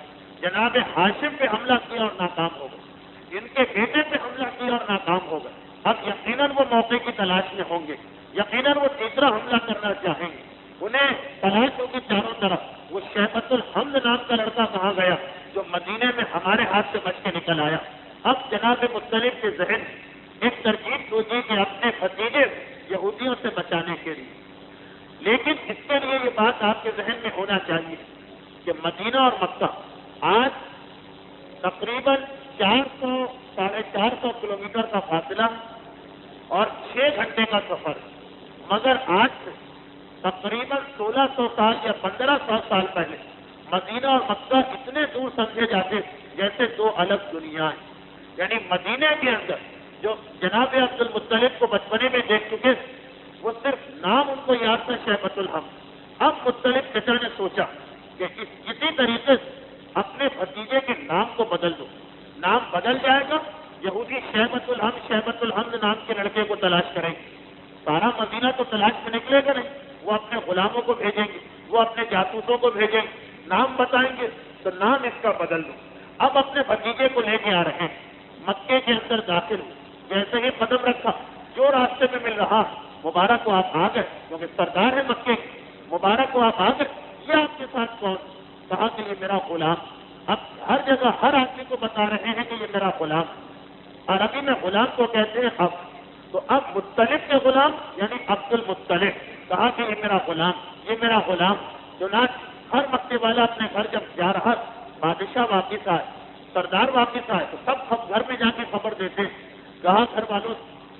جناب ہاشم پہ حملہ کیا اور ناکام ہو گئے، ان کے بیٹے پہ حملہ کیا اور ناکام ہو گئے. اب یقیناً وہ موقع کی تلاش میں ہوں گے، یقیناً وہ تیسرا حملہ کرنا چاہیں گے. انہیں تلاش ہوگی چاروں طرف، وہ شیبۃ الحمد نام کا لڑکا کہاں گیا جو مدینے میں ہمارے ہاتھ سے بچ کے نکل آیا. اب جناب مطلب کے ذہن ایک ترکیب سوچی کہ اپنے بھتیجے یہودیوں سے بچانے کے لیے، لیکن اس کے لیے یہ بات آپ کے ذہن میں ہونا چاہیے کہ مدینہ اور مکہ آج تقریباً 400-450 کلومیٹر کا فاصلہ اور 6 گھنٹے کا سفر، مگر آج سے تقریباً 1600 سال یا 1500 سال پہلے مدینہ اور مکہ اتنے دور سمجھے جاتے جیسے 2 الگ دنیا ہیں. یعنی مدینے کے اندر جو جناب عبد المطلب کو بچپنے میں دیکھ چکے، وہ صرف نام ان کو یاد تھا شیبۃ الحمد. اب مطلب چچا نے سوچا کہ اسی طریقے سے اپنے بھتیجے کے نام کو بدل دو، نام بدل جائے گا، یہودی شیبۃ الحمد نام کے لڑکے کو تلاش کریں گے. سارا مدینہ تو تلاش میں نکلے گا نہیں، وہ اپنے غلاموں کو بھیجیں گے، وہ اپنے جاسوسوں کو بھیجیں گے، نام بتائیں گے تو نام اس کا بدل دو. اب اپنے بھتیجے کو لے کے آ رہے ہیں، مکے کے اندر داخل، جیسے ہی قدم رکھا جو راستے میں مل رہا، مبارک کو آپ آ گئے کیونکہ سردار ہے مکے. مبارک ہو آپ آ گئے، یہ آپ کے ساتھ کون؟ کہا کہ یہ میرا غلام۔ اب ہر جگہ ہر آدمی کو بتا رہے ہیں کہ یہ میرا غلام۔ عربی میں غلام کو کہتے ہیں اب، تو اب مطلب کے غلام یعنی عبد المطلب، کہا کہ یہ میرا غلام، یہ میرا غلام۔ چنانچہ ہر مکے والا اپنے گھر جب جا رہا، بادشاہ واپس آئے، سردار واپس آئے تو سب گھر میں جا کے خبر دیتے، کہا گھر والوں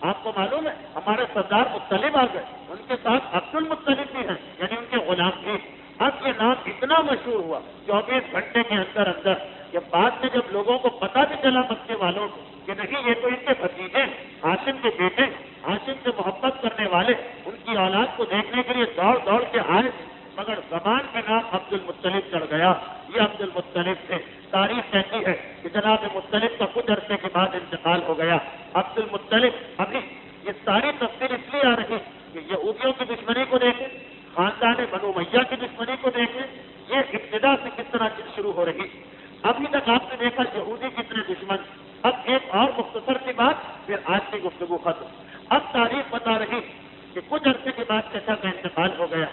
آپ کو معلوم ہے ہمارے سردار مطلب آ گئے، ان کے ساتھ عبد المطلب بھی ہیں یعنی ان کے غلام بھی۔ اب یہ نام اتنا مشہور ہوا 24 گھنٹے کے اندر اندر کہ بعد میں جب لوگوں کو پتہ بھی چلا مکے والوں کو کہ نہیں یہ تو ان کے بھتیجے ہاشم کے بیٹے، ہاشم سے محبت کرنے والے، ان کی اولاد کو دیکھنے کے لیے دوڑ دوڑ کے آئے، مگر زبان پہ نام عبد المطلب چڑھ گیا، یہ عبد المطلب تھے۔ تاریخ کہتی ہے کہ جناب مطلب کا کچھ عرصے کے بعد انتقال ہو گیا۔ عبد المطلب ابھی یہ ساری تفصیل اس لیے آ رہی کہ یہودیوں کی دشمنی کو دیکھیں، خاندان بنو امیہ کی دشمنی کو دیکھیں، یہ ابتدا سے کس طرح شروع ہو رہی۔ ابھی تک آپ نے دیکھا یہودی کتنے دشمن، اب ایک اور مختصر کی بات پھر آج کی گفتگو ختم۔ اب تاریخ بتا رہی کہ کچھ عرصے کے بعد چچا کا انتقال ہو گیا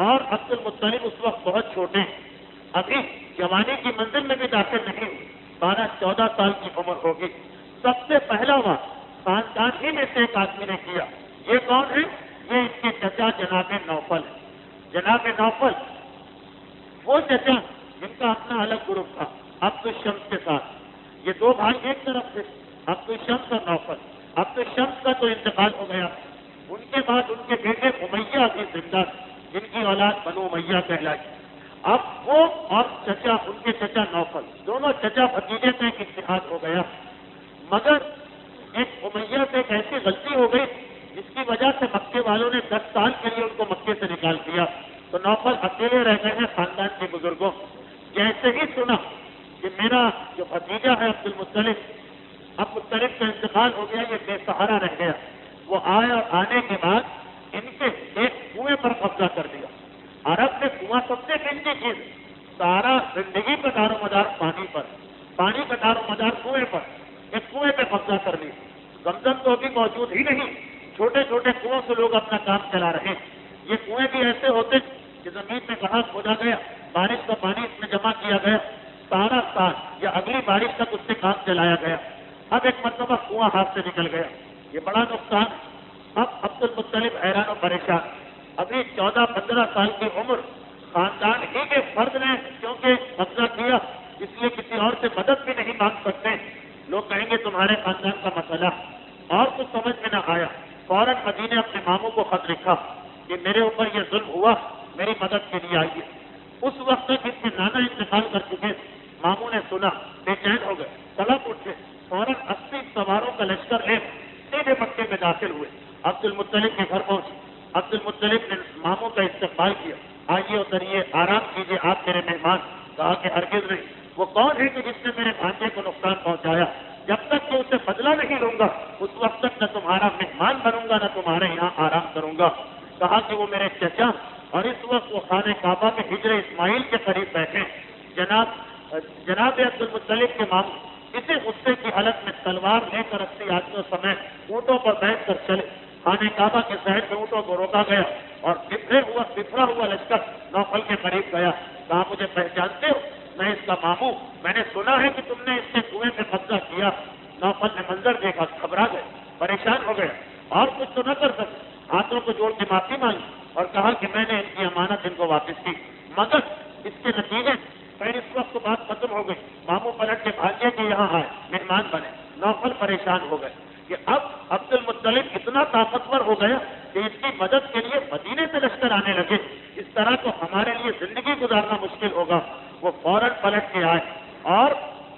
اور عبد المطلب اس وقت بہت چھوٹے، ابھی جوانی کی منزل میں بھی داخل نہیں، 12-14 سال کی عمر ہوگی۔ سب سے پہلا وہاں خاندان ہی میں سے ایک آدمی نے کیا، یہ کون ہے؟ یہ ان کے چچا جناب نوفل ہے۔ جناب نوفل وہ چچا جن کا اپنا الگ گروپ تھا عبد الشمس کے ساتھ، یہ دو بھائی ایک طرف تھے، عبد الشمس اور نوفل۔ عبد الشمس کا تو انتقال ہو گیا، ان کے بعد ان کے بیٹے امیہ بھی زندہ، جن کی اولاد بنو امیہ کہلائی۔ اب وہ اور چچا، ان کے چچا نوفل، دونوں چچا بھتیجے کا ایک اتحاد ہو گیا، مگر ایک امیہ سے ایک ایسی غلطی ہو گئی جس کی وجہ سے مکے والوں نے 10 سال کے لیے ان کو مکے سے نکال دیا، تو نوفل اکیلے رہ گئے ہیں خاندان کے بزرگوں۔ جیسے ہی سنا کہ میرا جو بھتیجا ہے عبد المطلب، اب مطلب کا انتقال ہو گیا، یہ بے سہارا رہ گیا، وہ آئے اور آنے کے بعد ان کے ایک کنویں پر قبضہ کر دیا۔ عرب میں کنواں سب سے قیمتی چیز، سارا زندگی کا دار و مدار پانی پر، پانی کا دار و مدار کنویں پر، ایک کنویں پہ قبضہ کر لی۔ زمزم تو ابھی موجود ہی نہیں، چھوٹے چھوٹے کنویں سے لوگ اپنا کام چلا رہے ہیں۔ یہ کنویں بھی ایسے ہوتے کہ زمین میں گھاس کھودا گیا، بارش کا پانی اس میں جمع کیا گیا، سارا سال یا اگلی بارش تک اس سے کام چلایا گیا۔ اب ایک مرتبہ کنواں ہاتھ سے نکل گیا، یہ بڑا نقصان۔ اب عبد المطلب حیران و پریشان، ابھی 14-15 سال کی عمر، خاندان ہی کے فرد نے کیونکہ قبضہ کیا، اس لیے کسی اور سے مدد بھی نہیں مانگ سکتے، لوگ کہیں گے تمہارے خاندان کا مسئلہ، اور کچھ سمجھ میں نہ آیا، فوراً مدینے اپنے ماموں کو خط لکھا کہ میرے اوپر یہ ظلم ہوا، میری مدد کے لیے آئیے۔ اس وقت تک اس کے نانا انتقال کر چکے، ماموں نے سنا، بے چین ہو گئے، تڑپ اٹھے، فوراً 80 سواروں کا لشکر لے سیدھے مکے میں داخل ہوئے، عبد المطلب کے گھر پہنچے۔ عبد المطلب نے ماموں کا استقبال کیا، آئیے اتریے، آرام کیجیے، آپ میرے مہمان۔ کہا کہ ہرگز نہیں، وہ کون ہے کہ جس نے میرے بھانجے کو نقصان پہنچایا؟ جب تک کہ اسے بدلہ نہیں لوں گا اس وقت تک نہ تمہارا مہمان بنوں گا نہ تمہارے یہاں آرام کروں گا۔ کہا کہ وہ میرے چچا، اور اس وقت وہ خانہ کعبہ میں ہجر اسماعیل کے قریب بیٹھے، جناب عبد المطلب کے ماموں اسی غصے کی حالت میں تلوار لے کر 80 آدمیوں سمیت اونٹوں پر بیٹھ کر چلے۔ خانہ کعبہ کے شہر میں اونٹوں کو روکا گیا اور بفرا ہوا لشکر نوفل کے قریب گیا۔ کہا مجھے پہچانتے ہو؟ میں اس کا ماموں، میں نے سنا ہے کہ تم نے اس کے کنویں پہ قبضہ کیا۔ نوفل نے منظر دیکھا، گھبرا گئے، پریشان ہو گئے، اور کچھ تو نہ کر سکے، ہاتھوں کو جوڑ کے معافی مانگی اور کہا کہ میں نے ان کی امانت ان کو واپس کی، مگر اس کے نتیجے پھر اس وقت تو بات ختم ہو گئی، ماموں پلٹ کے بھانجے کے یہاں آئے، مہمان بنے۔ نوفل پریشان ہو گئے کہ اب عبد المطلب اتنا طاقتور ہو گیا کہ اس کی مدد کے لیے مدینے سے لشکر آنے لگے، اس طرح تو ہمارے لیے زندگی گزارنا مشکل ہوگا۔ وہ فوراً پلٹ کے آئے اور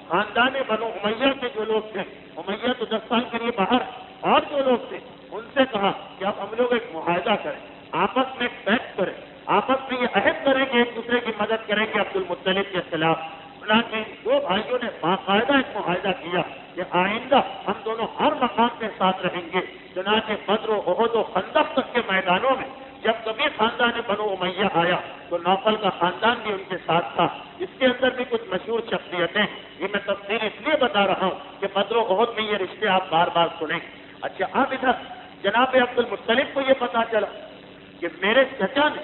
خاندان بنو امیہ کے جو لوگ تھے، امیہ تو 10 سال کے لیے باہر، اور جو لوگ تھے ان سے کہا کہ اب ہم لوگ ایک معاہدہ کریں، آپس میں ایک پیکٹ کریں، آپس میں یہ عہد کریں کہ ایک دوسرے کی مدد کریں گے عبد المطلب کے خلاف۔ چنانچہ دو بھائیوں نے باقاعدہ ایک معاہدہ کیا کہ آئندہ ہم دونوں ہر مقام کے ساتھ رہیں گے۔ چنانچہ بدر و احد و خندق تک کے میدانوں میں جب کبھی خاندان بنو امیہ آیا تو نوفل کا خاندان بھی ان کے ساتھ تھا۔ اس کے اندر بھی کچھ مشہور شخصیتیں، یہ میں تفصیل اس لیے بتا رہا ہوں کہ بدر و احد میں یہ رشتے آپ بار بار سنیں۔ اچھا، اب ادھر جناب عبد المطلب کو یہ پتا چلا کہ میرے چچا نے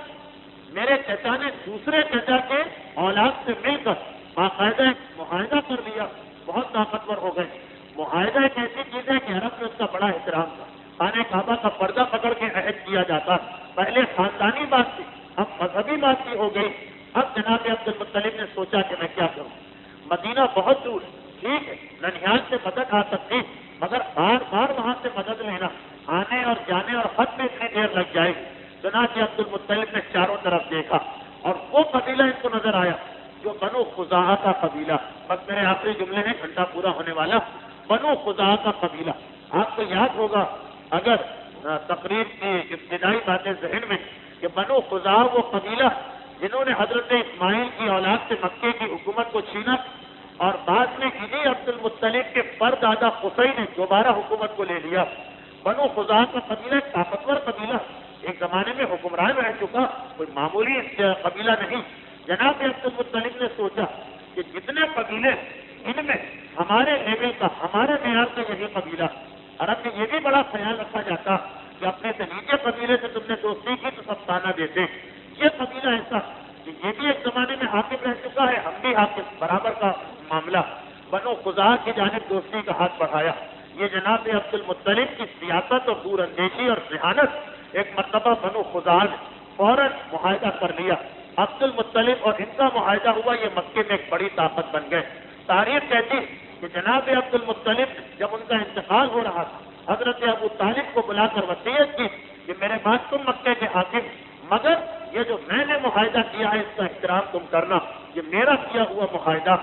میرے چچا نے دوسرے چچا کے اولاد سے مل کر باقاعدہ معاہدہ کر لیا، بہت طاقتور ہو گئے۔ معاہدہ ایک ایسی چیز ہے کہ عرب میں اس کا بڑا احترام تھا، خانہ کعبہ کا پردہ پکڑ کے عہد کیا جاتا، پہلے خاندانی بات تھی، اب مذہبی بات کی ہو گئی۔ اب جناب عبد المطلب نے سوچا کہ میں کیا کروں، مدینہ بہت دور، ٹھیک ہے ننھیال سے مدد آ سکتی، مگر بار بار وہاں سے مدد لینا، آنے اور جانے اور خط میں اتنی دیر لگ جائے گی۔ چنانچہ عبد المطلب نے چاروں طرف دیکھا اور وہ قبیلہ ان کو نظر آیا جو بنو خزاعہ کا قبیلہ، بس میرے آخری جملے ہیں، گھنٹہ پورا ہونے والا، بنو خزاعہ کا قبیلہ۔ آپ کو یاد ہوگا اگر تقریر کی ابتدائی باتیں ذہن میں کہ بنو خزاعہ وہ قبیلہ جنہوں نے حضرت اسماعیل کی اولاد سے مکے کی حکومت کو چھینا اور بعد میں انہی عبد المطلب کے پردادا قصی نے دوبارہ حکومت کو لے لیا۔ بنو خزاعہ کا قبیلہ ایک طاقتور قبیلہ، ایک زمانے میں حکمران رہ چکا، کوئی معمولی قبیلہ نہیں۔ جناب عبد المطلب نے سوچا کہ جتنے قبیلے ان میں ہمارے لیول کا، ہمارے معیار کا یہی قبیلہ، عرب میں یہ بھی بڑا خیال رکھا جاتا کہ اپنے سے نیچے قبیلے سے تم نے دوستی کی تو سب تانا دیتے، یہ قبیلہ ایسا کہ یہ بھی ایک زمانے میں حاکم رہ چکا ہے، ہم بھی حاکم، برابر کا معاملہ۔ بنو خزاعہ کی جانب دوستی کا ہاتھ بڑھایا۔ یہ جناب عبد المطلب کی سیاست اور دور اندیشی اور ذہانت، ایک مرتبہ بنو خزاعہ نے فوراً معاہدہ کر لیا۔ عبد المطلب اور ان کا معاہدہ ہوا، یہ مکے میں ایک بڑی طاقت بن گئے۔ تاریخ کہتی کہ جناب عبد المطلب جب ان کا انتقال ہو رہا تھا، حضرت ابو طالب کو بلا کر وصیت کی کہ میرے بعد تم مکے کے حاکم، مگر یہ جو میں نے معاہدہ کیا ہے اس کا احترام تم کرنا، یہ میرا کیا ہوا معاہدہ۔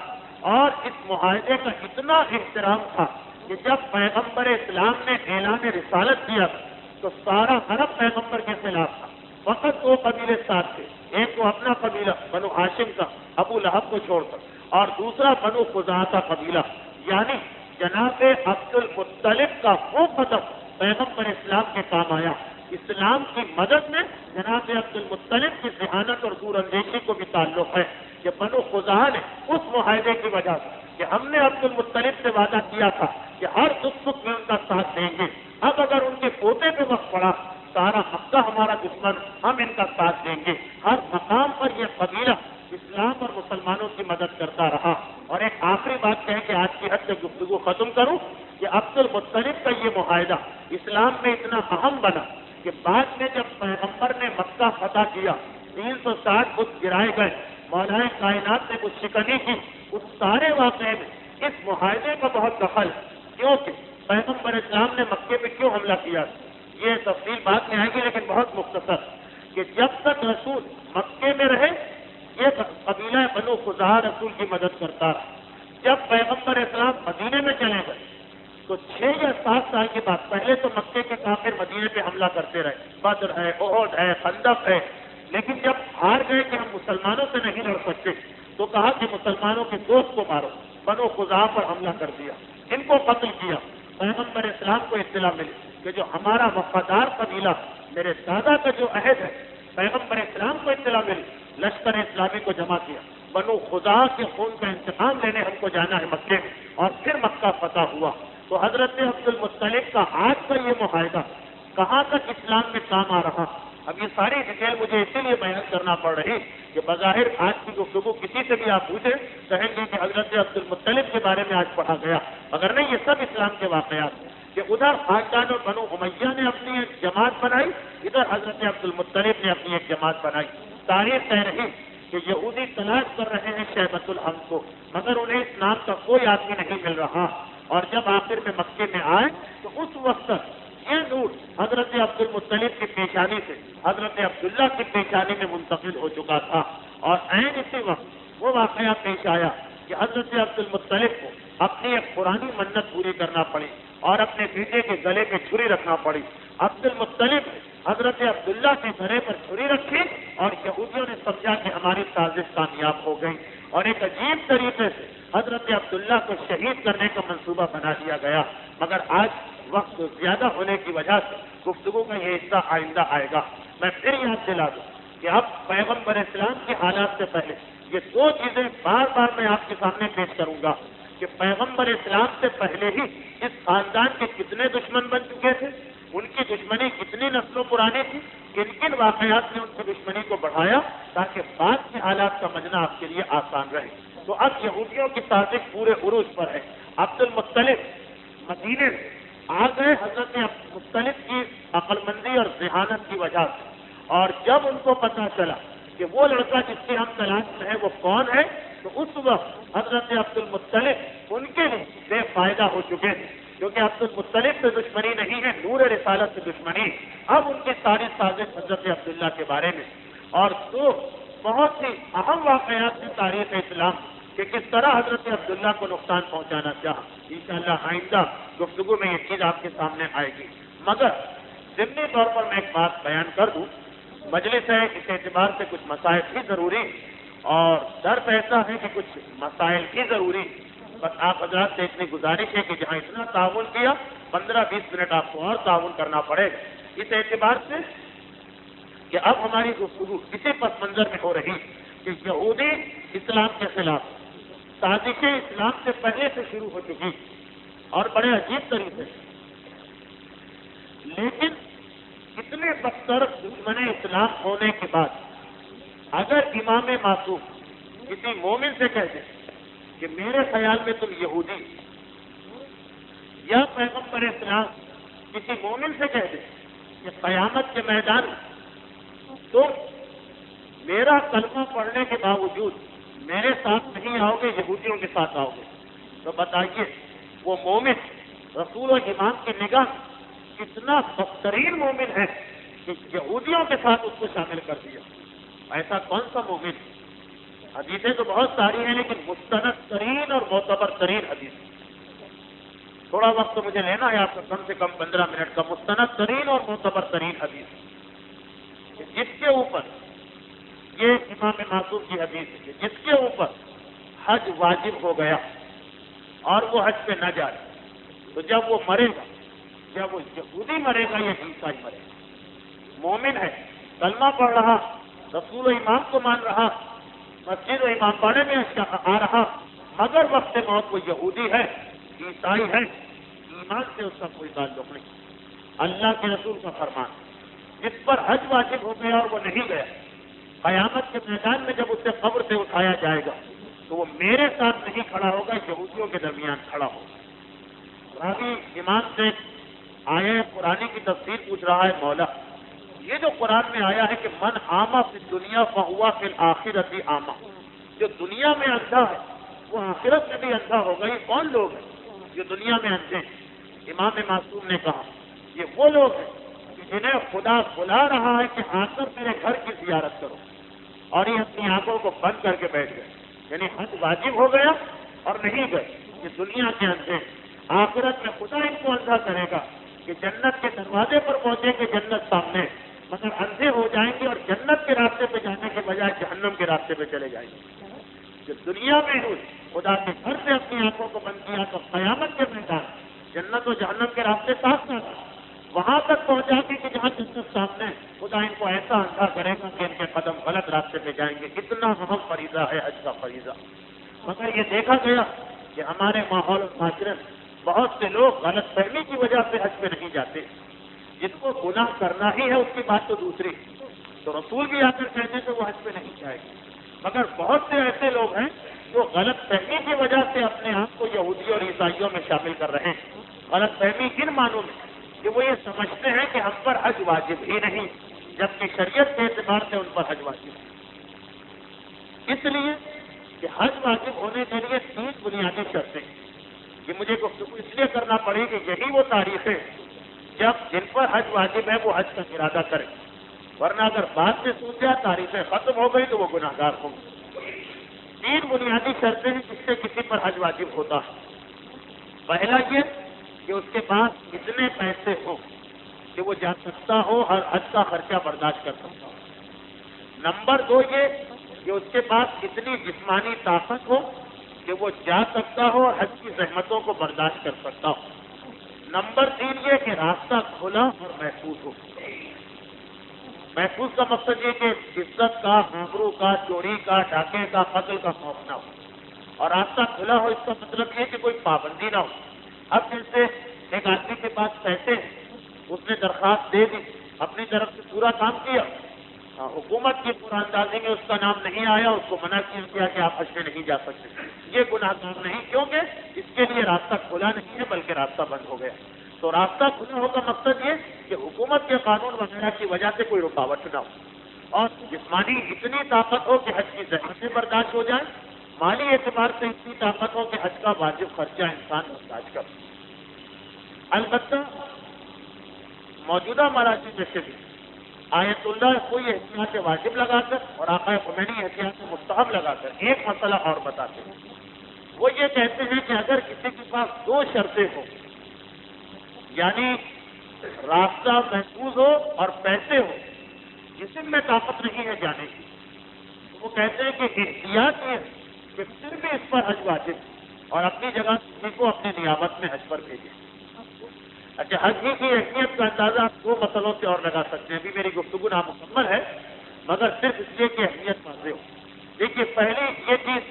اور اس معاہدے کا اتنا احترام تھا کہ جب پیغمبر اسلام نے اعلان رسالت کیا تو سارا عرب پیغمبر کے خلاف تھا، فقط دو قبیلے ساتھ تھے، ایک تو اپنا قبیلہ بنو ہاشم کا ابو لہب کو چھوڑ کر، اور دوسرا بنو خزاعہ کا قبیلہ، یعنی جناب عبد المطلب کا وہ قدم پیغمبر اسلام کے کام آیا۔ اسلام کی مدد میں جناب عبد المطلب کی ذہانت اور دور اندیشی کو بھی تعلق ہے کہ بنو خزاعہ نے اس معاہدے کی وجہ سے کہ ہم نے عبد المطلب سے وعدہ کیا تھا کہ ہر دکھ سکھ میں ان کا ساتھ دیں گے، اب اگر ان کے پوتے پہ وقت پڑا سارا مکہ ہمارا دشمن، ہم ان کا ساتھ دیں گے۔ ہر مقام پر یہ قبیلہ اسلام اور مسلمانوں کی مدد کرتا رہا۔ اور ایک آخری بات کہہ کہ آج کی حد سے گفتگو ختم کروں کہ عبد المطلب کا یہ معاہدہ اسلام میں اتنا اہم بنا کہ بعد میں جب پیغمبر نے مکہ فتح کیا، 360 بت گرائے گئے، مولا کائنات نے کچھ شکنی کی، اس سارے واقعے میں اس معاہدے کا بہت دخل، کیونکہ پیغمبر اسلام نے مکے پہ کیوں حملہ کیا، یہ تفصیل بعد میں آئے گی لیکن بہت مختصر، کہ جب تک رسول مکے میں رہے یہ قبیلہ بنو خزاعہ رسول کی مدد کرتا رہا۔ جب پیغمبر اسلام مدینے میں چلے گئے تو 6 یا 7 سال کے بعد، پہلے تو مکے کے کافر مدینے پہ حملہ کرتے رہے، بدر ہے، احد ہے، خندق ہے، لیکن جب ہار گئے کہ ہم مسلمانوں سے نہیں لڑ سکتے تو کہا کہ مسلمانوں کے دوست کو مارو، بنو خزاعہ پر حملہ کر دیا، ان کو قتل کیا۔ پیغمبر اسلام کو اطلاع ملی کہ جو ہمارا وفادار قبیلہ، میرے دادا کا جو عہد ہے، پیغمبر اسلام کو اطلاع ملی، لشکر اسلامی کو جمع کیا، بنو خزاعہ کے خون کا انتقام لینے ہم کو جانا ہے مکے میں، اور پھر مکہ فتح ہوا۔ تو حضرت عبد المطلب کا آج کا یہ معاہدہ کہاں تک اسلام میں کام آ رہا، اب یہ ساری ڈیٹیل مجھے اسی لیے بیان کرنا پڑ رہی کہ بظاہر آج کی گفتگو کسی سے بھی آپ پوچھیں کہیں گے کہ حضرت عبد المطلب کے بارے میں آج پڑھا گیا، مگر نہیں، یہ سب اسلام کے واقعات ہیں کہ ادھر خاندان اور بنو امیہ نے اپنی ایک جماعت بنائی، ادھر حضرت عبد المطلب نے اپنی ایک جماعت بنائی۔ تاریخ کہہ رہی کہ یہودی تلاش کر رہے ہیں شیبۃ الحم کو، مگر انہیں اس نام کا کوئی آدمی نہیں مل رہا، اور جب آخر میں مکے میں آئے تو اس وقت یہ نور حضرت عبد المطلب کی پیشانی سے حضرت عبداللہ کی پیشانی میں منتقل ہو چکا تھا، اور عین اسی وقت وہ واقعہ پیش آیا کہ حضرت عبد المطلب کو اپنی ایک پرانی منت پوری کرنا پڑی اور اپنے بیٹے کے گلے پہ چھری رکھنا پڑی۔ عبد المطلب حضرت عبداللہ کے گھرے پر چھری رکھی اور یہودیوں نے سمجھا کہ ہماری سازش کامیاب ہو گئی، اور ایک عجیب طریقے سے حضرت عبداللہ کو شہید کرنے کا منصوبہ بنا دیا گیا، مگر آج وقت زیادہ ہونے کی وجہ سے گفتگو کا یہ حصہ آئندہ آئے گا۔ میں پھر یاد دلا دوں کہ اب پیغمبر اسلام کے حالات سے پہلے یہ 2 چیزیں بار بار میں آپ کے سامنے پیش کروں گا کہ پیغمبر اسلام سے پہلے ہی اس خاندان کے کتنے دشمن بن چکے تھے، ان کی دشمنی کتنی نسلوں پرانی تھی، کن کن واقعات نے ان کی دشمنی کو بڑھایا تاکہ بعد کے حالات سمجھنا آپ کے لیے آسان رہے۔ تو اب یہودیوں کی سازش پورے عروج پر ہے۔ عبد المطلب مدینے میں آ گئے حضرت مطلب کی عقل مندی اور ذہانت کی وجہ سے، اور جب ان کو پتہ چلا کہ وہ لڑکا جس کی ہم تلاش میں ہے وہ کون ہے، تو اس وقت حضرت عبد المطلب ان کے لیے بے فائدہ ہو چکے ہیں، کیونکہ عبد المطلب سے دشمنی نہیں ہے، نور رسالت سے دشمنی۔ اب ان کی ساری سازش حضرت عبداللہ کے بارے میں، اور دو بہت ہی اہم واقعات ہیں تاریخ اسلام کہ کس طرح حضرت عبداللہ کو نقصان پہنچانا چاہا۔ انشاءاللہ آئندہ گفتگو میں یہ چیز آپ کے سامنے آئے گی، مگر ضمنی طور پر میں ایک بات بیان کر دوں۔ مجلس ہے، اس اعتبار سے کچھ مسائل بھی ضروری اور درد ایسا ہے کہ کچھ مسائل بھی ضروری، بس آپ حضرات سے اتنی گزارش ہے کہ جہاں اتنا تعاون کیا 15-20 منٹ آپ کو اور تعاون کرنا پڑے گا، اس اعتبار سے کہ اب ہماری گفتگو اسی پس منظر میں ہو رہی کہ یہودی اسلام کے خلاف سازشیں اسلام سے پہلے سے شروع ہو چکی اور بڑے عجیب طریقے سے، لیکن اتنے بدتر دشمن اسلام ہونے کے بعد اگر امام معصوم کسی مومن سے کہہ دیں کہ میرے خیال میں تم یہودی، یا پیغمبر اسلام کسی مومن سے کہہ دیں کہ قیامت کے میدان میں تم میرا کلمہ پڑھنے کے باوجود میرے ساتھ نہیں آؤ گے، یہودیوں کے ساتھ آؤ گے، تو بتائیے وہ مومن رسول و امام کی نگاہ کتنا بدترین مومن ہے کہ یہودیوں کے ساتھ اس کو شامل کر دیا۔ ایسا کون سا مومن؟ حدیثیں تو بہت ساری ہیں لیکن مستند ترین اور معتبر ترین حدیث، تھوڑا وقت تو مجھے لینا ہے آپ کا، کم سے کم 15 منٹ کا، مستند ترین اور معتبر ترین حدیث جس کے اوپر یہ امام معصوم کی حدیث ہے، جس کے اوپر حج واجب ہو گیا اور وہ حج پہ نہ جائے، تو جب وہ مرے گا، جب وہ یہودی مرے گا یا عیسائی مرے گا، مومن ہے، کلمہ پڑھ رہا، رسول و امام کو مان رہا، مسجد و امام باڑے میں آ رہا، مگر وقت موت وہ یہودی ہے، عیسائی ہے، ایمان سے اس کا کوئی تعلق نہیں۔ اللہ کے رسول کا فرمان جس پر حج واجب ہو گیا اور وہ نہیں گیا، قیامت کے میدان میں جب اسے قبر سے اٹھایا جائے گا تو وہ میرے ساتھ نہیں کھڑا ہوگا، یہودیوں کے درمیان کھڑا ہوگا۔ راوی امام سے آیا قرآن کی تفسیر پوچھ رہا ہے، مولا یہ جو قرآن میں آیا ہے کہ من آما فی الدنیا فہوا فی الآخرۃ آما، جو دنیا میں اندھا ہے وہ آخرت میں بھی اندھا ہوگا، یہ کون لوگ ہیں جو دنیا میں اندھے ہیں؟ امام معصوم نے کہا یہ وہ لوگ ہیں کہ جنہیں خدا بلا رہا ہے کہ آ کر میرے گھر کی زیارت کرو، اور یہ اپنی آنکھوں کو بند کر کے بیٹھ گئے، یعنی حج واجب ہو گیا اور نہیں گئے، یہ دنیا کے اندھے ہیں۔ آخرت میں خدا ان کو اندھا کرے گا کہ جنت کے دروازے پر پہنچیں گے، جنت سامنے، مگر اندھے ہو جائیں گے اور جنت کے راستے پہ جانے کے بجائے جہنم کے راستے پہ چلے جائیں گے۔ جو دنیا میں ہوئی خدا کے گھر سے اپنی آنکھوں کو بند کیا تو قیامت کے میدان جنت و جہنم کے راستے صاف نہ تھا، وہاں تک پہنچا کے کہ جہاں جنت سامنے خدا ان کو ایسا اندھا کرے گا کہ ان کے قدم غلط راستے پہ جائیں گے۔ اتنا اہم فریضہ ہے حج کا فریضہ، مگر یہ دیکھا گیا کہ ہمارے ماحول اور معاشرے میں بہت سے لوگ غلط فہمی کی وجہ سے حج پہ نہیں جاتے۔ جس کو گناہ کرنا ہی ہے اس کی بات تو دوسری، تو رسول بھی آ کر کہتے کہ وہ حج پہ نہیں جائے گا، مگر بہت سے ایسے لوگ ہیں جو غلط فہمی کی وجہ سے اپنے آپ کو یہودی اور عیسائیوں میں شامل کر رہے ہیں۔ غلط فہمی کن معنوں میں کہ وہ یہ سمجھتے ہیں کہ ہم پر حج واجب ہی نہیں، جبکہ شریعت کے اعتبار سے ان پر حج واجب ہے۔ اس لیے کہ حج واجب ہونے کے لیے 3 بنیادی شرطیں، یہ مجھے گفتگو اس لیے کرنا پڑی کہ یہی وہ تاریخیں جب جن پر حج واجب ہے وہ حج کا ارادہ کرے، ورنہ اگر بعد میں سوچا تاریخیں ختم ہو گئی تو وہ گناہ گار ہوں گے۔ 3 بنیادی شرطیں ہیں جس سے کسی پر حج واجب ہوتا ہے۔ پہلا یہ کہ اس کے پاس اتنے پیسے ہوں کہ وہ جا سکتا ہو، ہر حج کا خرچہ برداشت کر سکتا ہو۔ نمبر 2 یہ کہ اس کے پاس اتنی جسمانی طاقت ہو کہ وہ جا سکتا ہو اور حج کی زحمتوں کو برداشت کر سکتا ہو۔ نمبر 3 یہ کہ راستہ کھلا اور محفوظ ہو۔ محفوظ کا مقصد یہ کہ عزت کا، آبرو کا، چوری کا، ڈاکے کا، قتل کا خوف نہ ہو، اور راستہ کھلا ہو اس کا مطلب یہ کہ کوئی پابندی نہ ہو۔ اب جیسے ایک آدمی کے پاس پیسے ہیں اس نے درخواست دے دی، اپنی طرف سے پورا کام کیا، حکومت کی پورا اندازی میں اس کا نام نہیں آیا، اس کو منع کیا کہ آپ حج میں نہیں جا سکتے، یہ گناہ کام نہیں، کیونکہ اس کے لیے راستہ کھلا نہیں ہے بلکہ راستہ بند ہو گیا۔ تو راستہ کھلا ہوگا مقصد یہ کہ حکومت کے قانون وغیرہ کی وجہ سے کوئی رکاوٹ نہ ہو، اور جسمانی اتنی طاقت ہو کہ حج کی ضرورتیں برداشت ہو جائیں، مالی اعتبار سے اتنی طاقت ہو کہ حج کا واجب خرچہ انسان برداشت کر۔ البتہ موجودہ مراحل میں سے بھی آیت اللہ کوئی احتیاط واجب لگا کر اور آقا خمینی احتیاط مستحب لگا کر ایک مسئلہ اور بتاتے ہیں۔ وہ یہ کہتے ہیں کہ اگر کسی کے پاس دو شرطیں ہوں، یعنی راستہ محفوظ ہو اور پیسے ہو، جسم میں طاقت نہیں ہے جانے کی، تو وہ کہتے ہیں کہ احتیاط یہ کہ پھر بھی اس پر حج واجب اور اپنی جگہ کسی کو اپنی نیابت میں حج پر بھیجیں۔ اچھا، حج کی اہمیت کا اندازہ آپ دو مسئلوں سے اور لگا سکتے ہیں، ابھی میری گفتگو نامکمل ہے مگر صرف اس لیے کہ اہمیت واضح ہو۔ دیکھیے، پہلی یہ چیز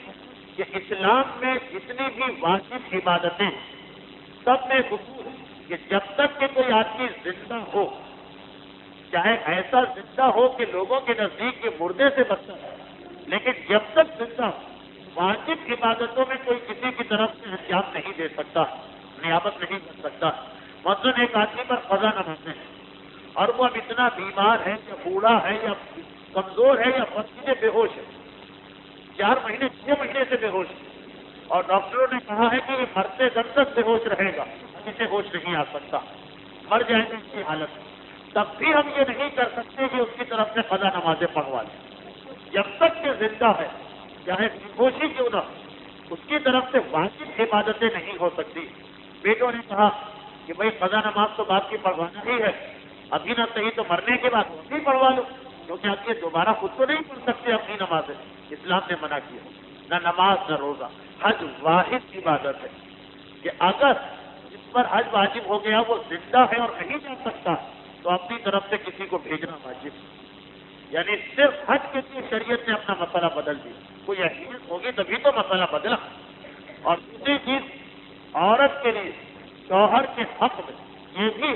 کہ اسلام میں جتنی بھی واجب عبادتیں سب میں اصول ہے کہ جب تک کہ کوئی آدمی زندہ ہو، چاہے ایسا زندہ ہو کہ لوگوں کے نزدیک کے مردے سے بدتر ہے، لیکن جب تک زندہ ہو واجب عبادتوں میں کوئی کسی کی طرف سے انجام نہیں دے سکتا، نیابت نہیں کر سکتا۔ مثلاً ایک آدمی پر قضا نمازیں ہیں اور وہ اب اتنا بیمار ہے یا بوڑھا ہے یا کمزور ہے یا پسینے بے ہوش ہے، 4 مہینے 6 مہینے سے بے ہوش ہے، اور ڈاکٹروں نے کہا ہے کہ یہ مرتے دم تک بے ہوش رہے گا، اسے ہوش نہیں آ سکتا، مر جائے گا اس کی حالت، تب بھی ہم یہ نہیں کر سکتے کہ اس کی طرف سے قضا نمازیں پڑھوا لیں۔ جب تک کہ زندہ ہے، چاہے بے ہوشی کیوں نہ ہو، اس کی طرف سے واجب عبادتیں نہیں ہو سکتی۔ بیٹوں نے کہا کہ بھائی قضا نماز تو باپ کی پڑھوانا ہی ہے، ابھی نہ صحیح تو مرنے کے بعد وہ بھی پڑھوا لو، کیونکہ آپ یہ دوبارہ خود تو نہیں پڑھ سکتے اپنی نمازیں، اسلام نے منع کیا، نہ نماز نہ روزہ۔ حج واحد عبادت ہے کہ اگر جس پر حج واجب ہو گیا وہ زندہ ہے اور نہیں جا سکتا تو اپنی طرف سے کسی کو بھیجنا واجب، یعنی صرف حج کے لیے شریعت نے اپنا مسئلہ بدل دیا، کوئی اہمیت ہوگی تبھی تو مسئلہ بدلا۔ اور دوسری چیز، عورت کے لیے شوہر کے حق میں یہ بھی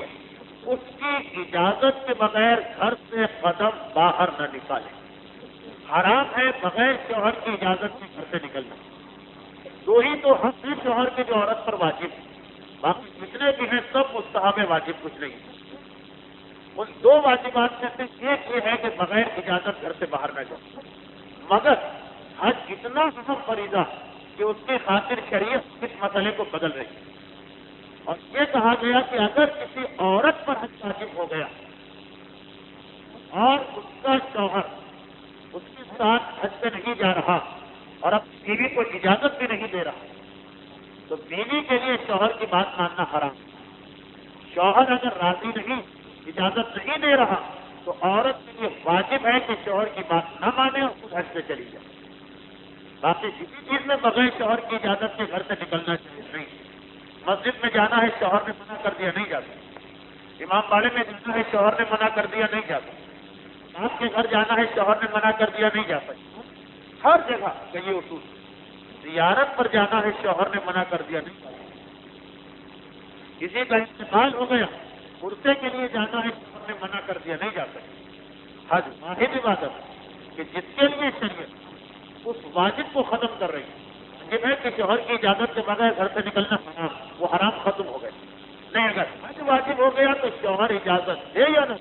اس کی اجازت کے بغیر گھر سے قدم باہر نہ نکالے، حرام ہے بغیر شوہر کی اجازت سے گھر سے نکلنا۔ دو ہی تو حق ہیں شوہر کے جو عورت پر واجب ہے، باقی جتنے بھی ہیں سب مستحب واجب کچھ نہیں۔ ان 2 واجبات میں سے ایک یہ ہے کہ بغیر اجازت گھر سے باہر نہ جاؤ، مگر حج اتنا اہم فریضہ کہ اس کی خاطر شریعت اس مسئلے کو بدل رہی ہے، اور یہ کہا گیا کہ اگر کسی عورت پر حج واجب ہو گیا اور اس کا شوہر اس کے ساتھ حج پہ نہیں جا رہا اور اب بیوی کو اجازت بھی نہیں دے رہا، تو بیوی کے لیے شوہر کی بات ماننا حرام۔ شوہر اگر راضی نہیں، اجازت نہیں دے رہا، تو عورت کے لیے واجب ہے کہ شوہر کی بات نہ مانے اور خود حج پہ چلی جائے۔ باقی کسی چیز میں بغیر شوہر کی اجازت کے گھر سے نکلنا چاہیے نہیں۔ مسجد میں جانا ہے، شوہر نے منع کر دیا، نہیں جاتا۔ امام باڑے میں جانا ہے، شوہر نے منع کر دیا، نہیں جاتا۔ آپ کے گھر جانا ہے، شوہر نے منع کر دیا، نہیں جاتا۔ ہر جگہ کا یہ اصول۔ زیارت پر جانا ہے، شوہر نے منع کر دیا، نہیں جاتا۔ کسی کا انتقال ہو گیا، عرصے کے لیے جانا ہے، شوہر نے منع کر دیا، نہیں جاتا۔ حج واحد عبادت کہ جس کے لیے شریعت اس واجب کو ختم کر رہی ہے کہ شوہر کی اجازت کے بغیر گھر سے نکلنا حرام، وہ حرام ختم ہو گئے۔ نہیں، اگر حج واجب ہو گیا تو شوہر اجازت دے یا نہ،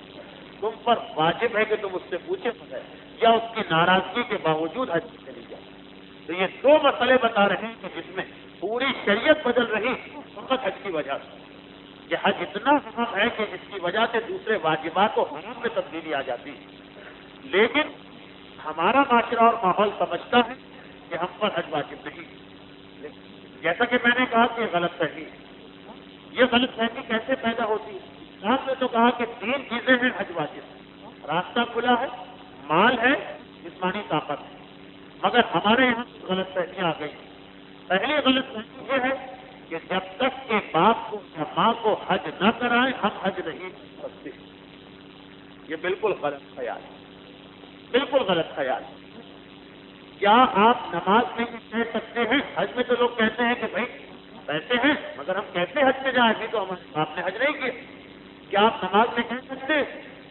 تم پر واجب ہے کہ تم اس سے پوچھے بغیر یا اس کی ناراضگی کے باوجود حج سے چلی جائے۔ تو یہ 2 مسئلے بتا رہے ہیں کہ جس میں پوری شریعت بدل رہی فقط حج کی وجہ سے۔ یہ حج اتنا اہم ہے کہ اس کی وجہ سے دوسرے واجبات و حرام میں تبدیلی آ جاتی ہے، لیکن ہمارا معاشرہ اور ماحول سمجھتا ہے کہ ہم پر حج واجب نہیں۔ جیسا کہ میں نے کہا کہ یہ غلط فہمی ہے۔ یہ غلط فہمی کیسے پیدا ہوتی ہے؟ آپ نے تو کہا کہ 3 چیزیں ہیں حج واجب، راستہ کھلا ہے، مال ہے، جسمانی طاقت ہے، مگر ہمارے یہاں غلط فہمی آ گئی۔ پہلی غلط فہمی یہ ہے کہ جب تک کہ باپ کو یا ماں کو حج نہ کرائے ہم حج نہیں کر سکتے۔ یہ بالکل غلط خیال ہے، بالکل غلط خیال ہے۔ کیا آپ نماز میں بھی کہہ سکتے ہیں؟ حج میں تو لوگ کہتے ہیں کہ بھائی پیسے ہیں مگر ہم کیسے حج میں جائیں، ابھی تو ہمارے باپ نے حج نہیں کیا۔ کیا آپ نماز میں کہہ سکتے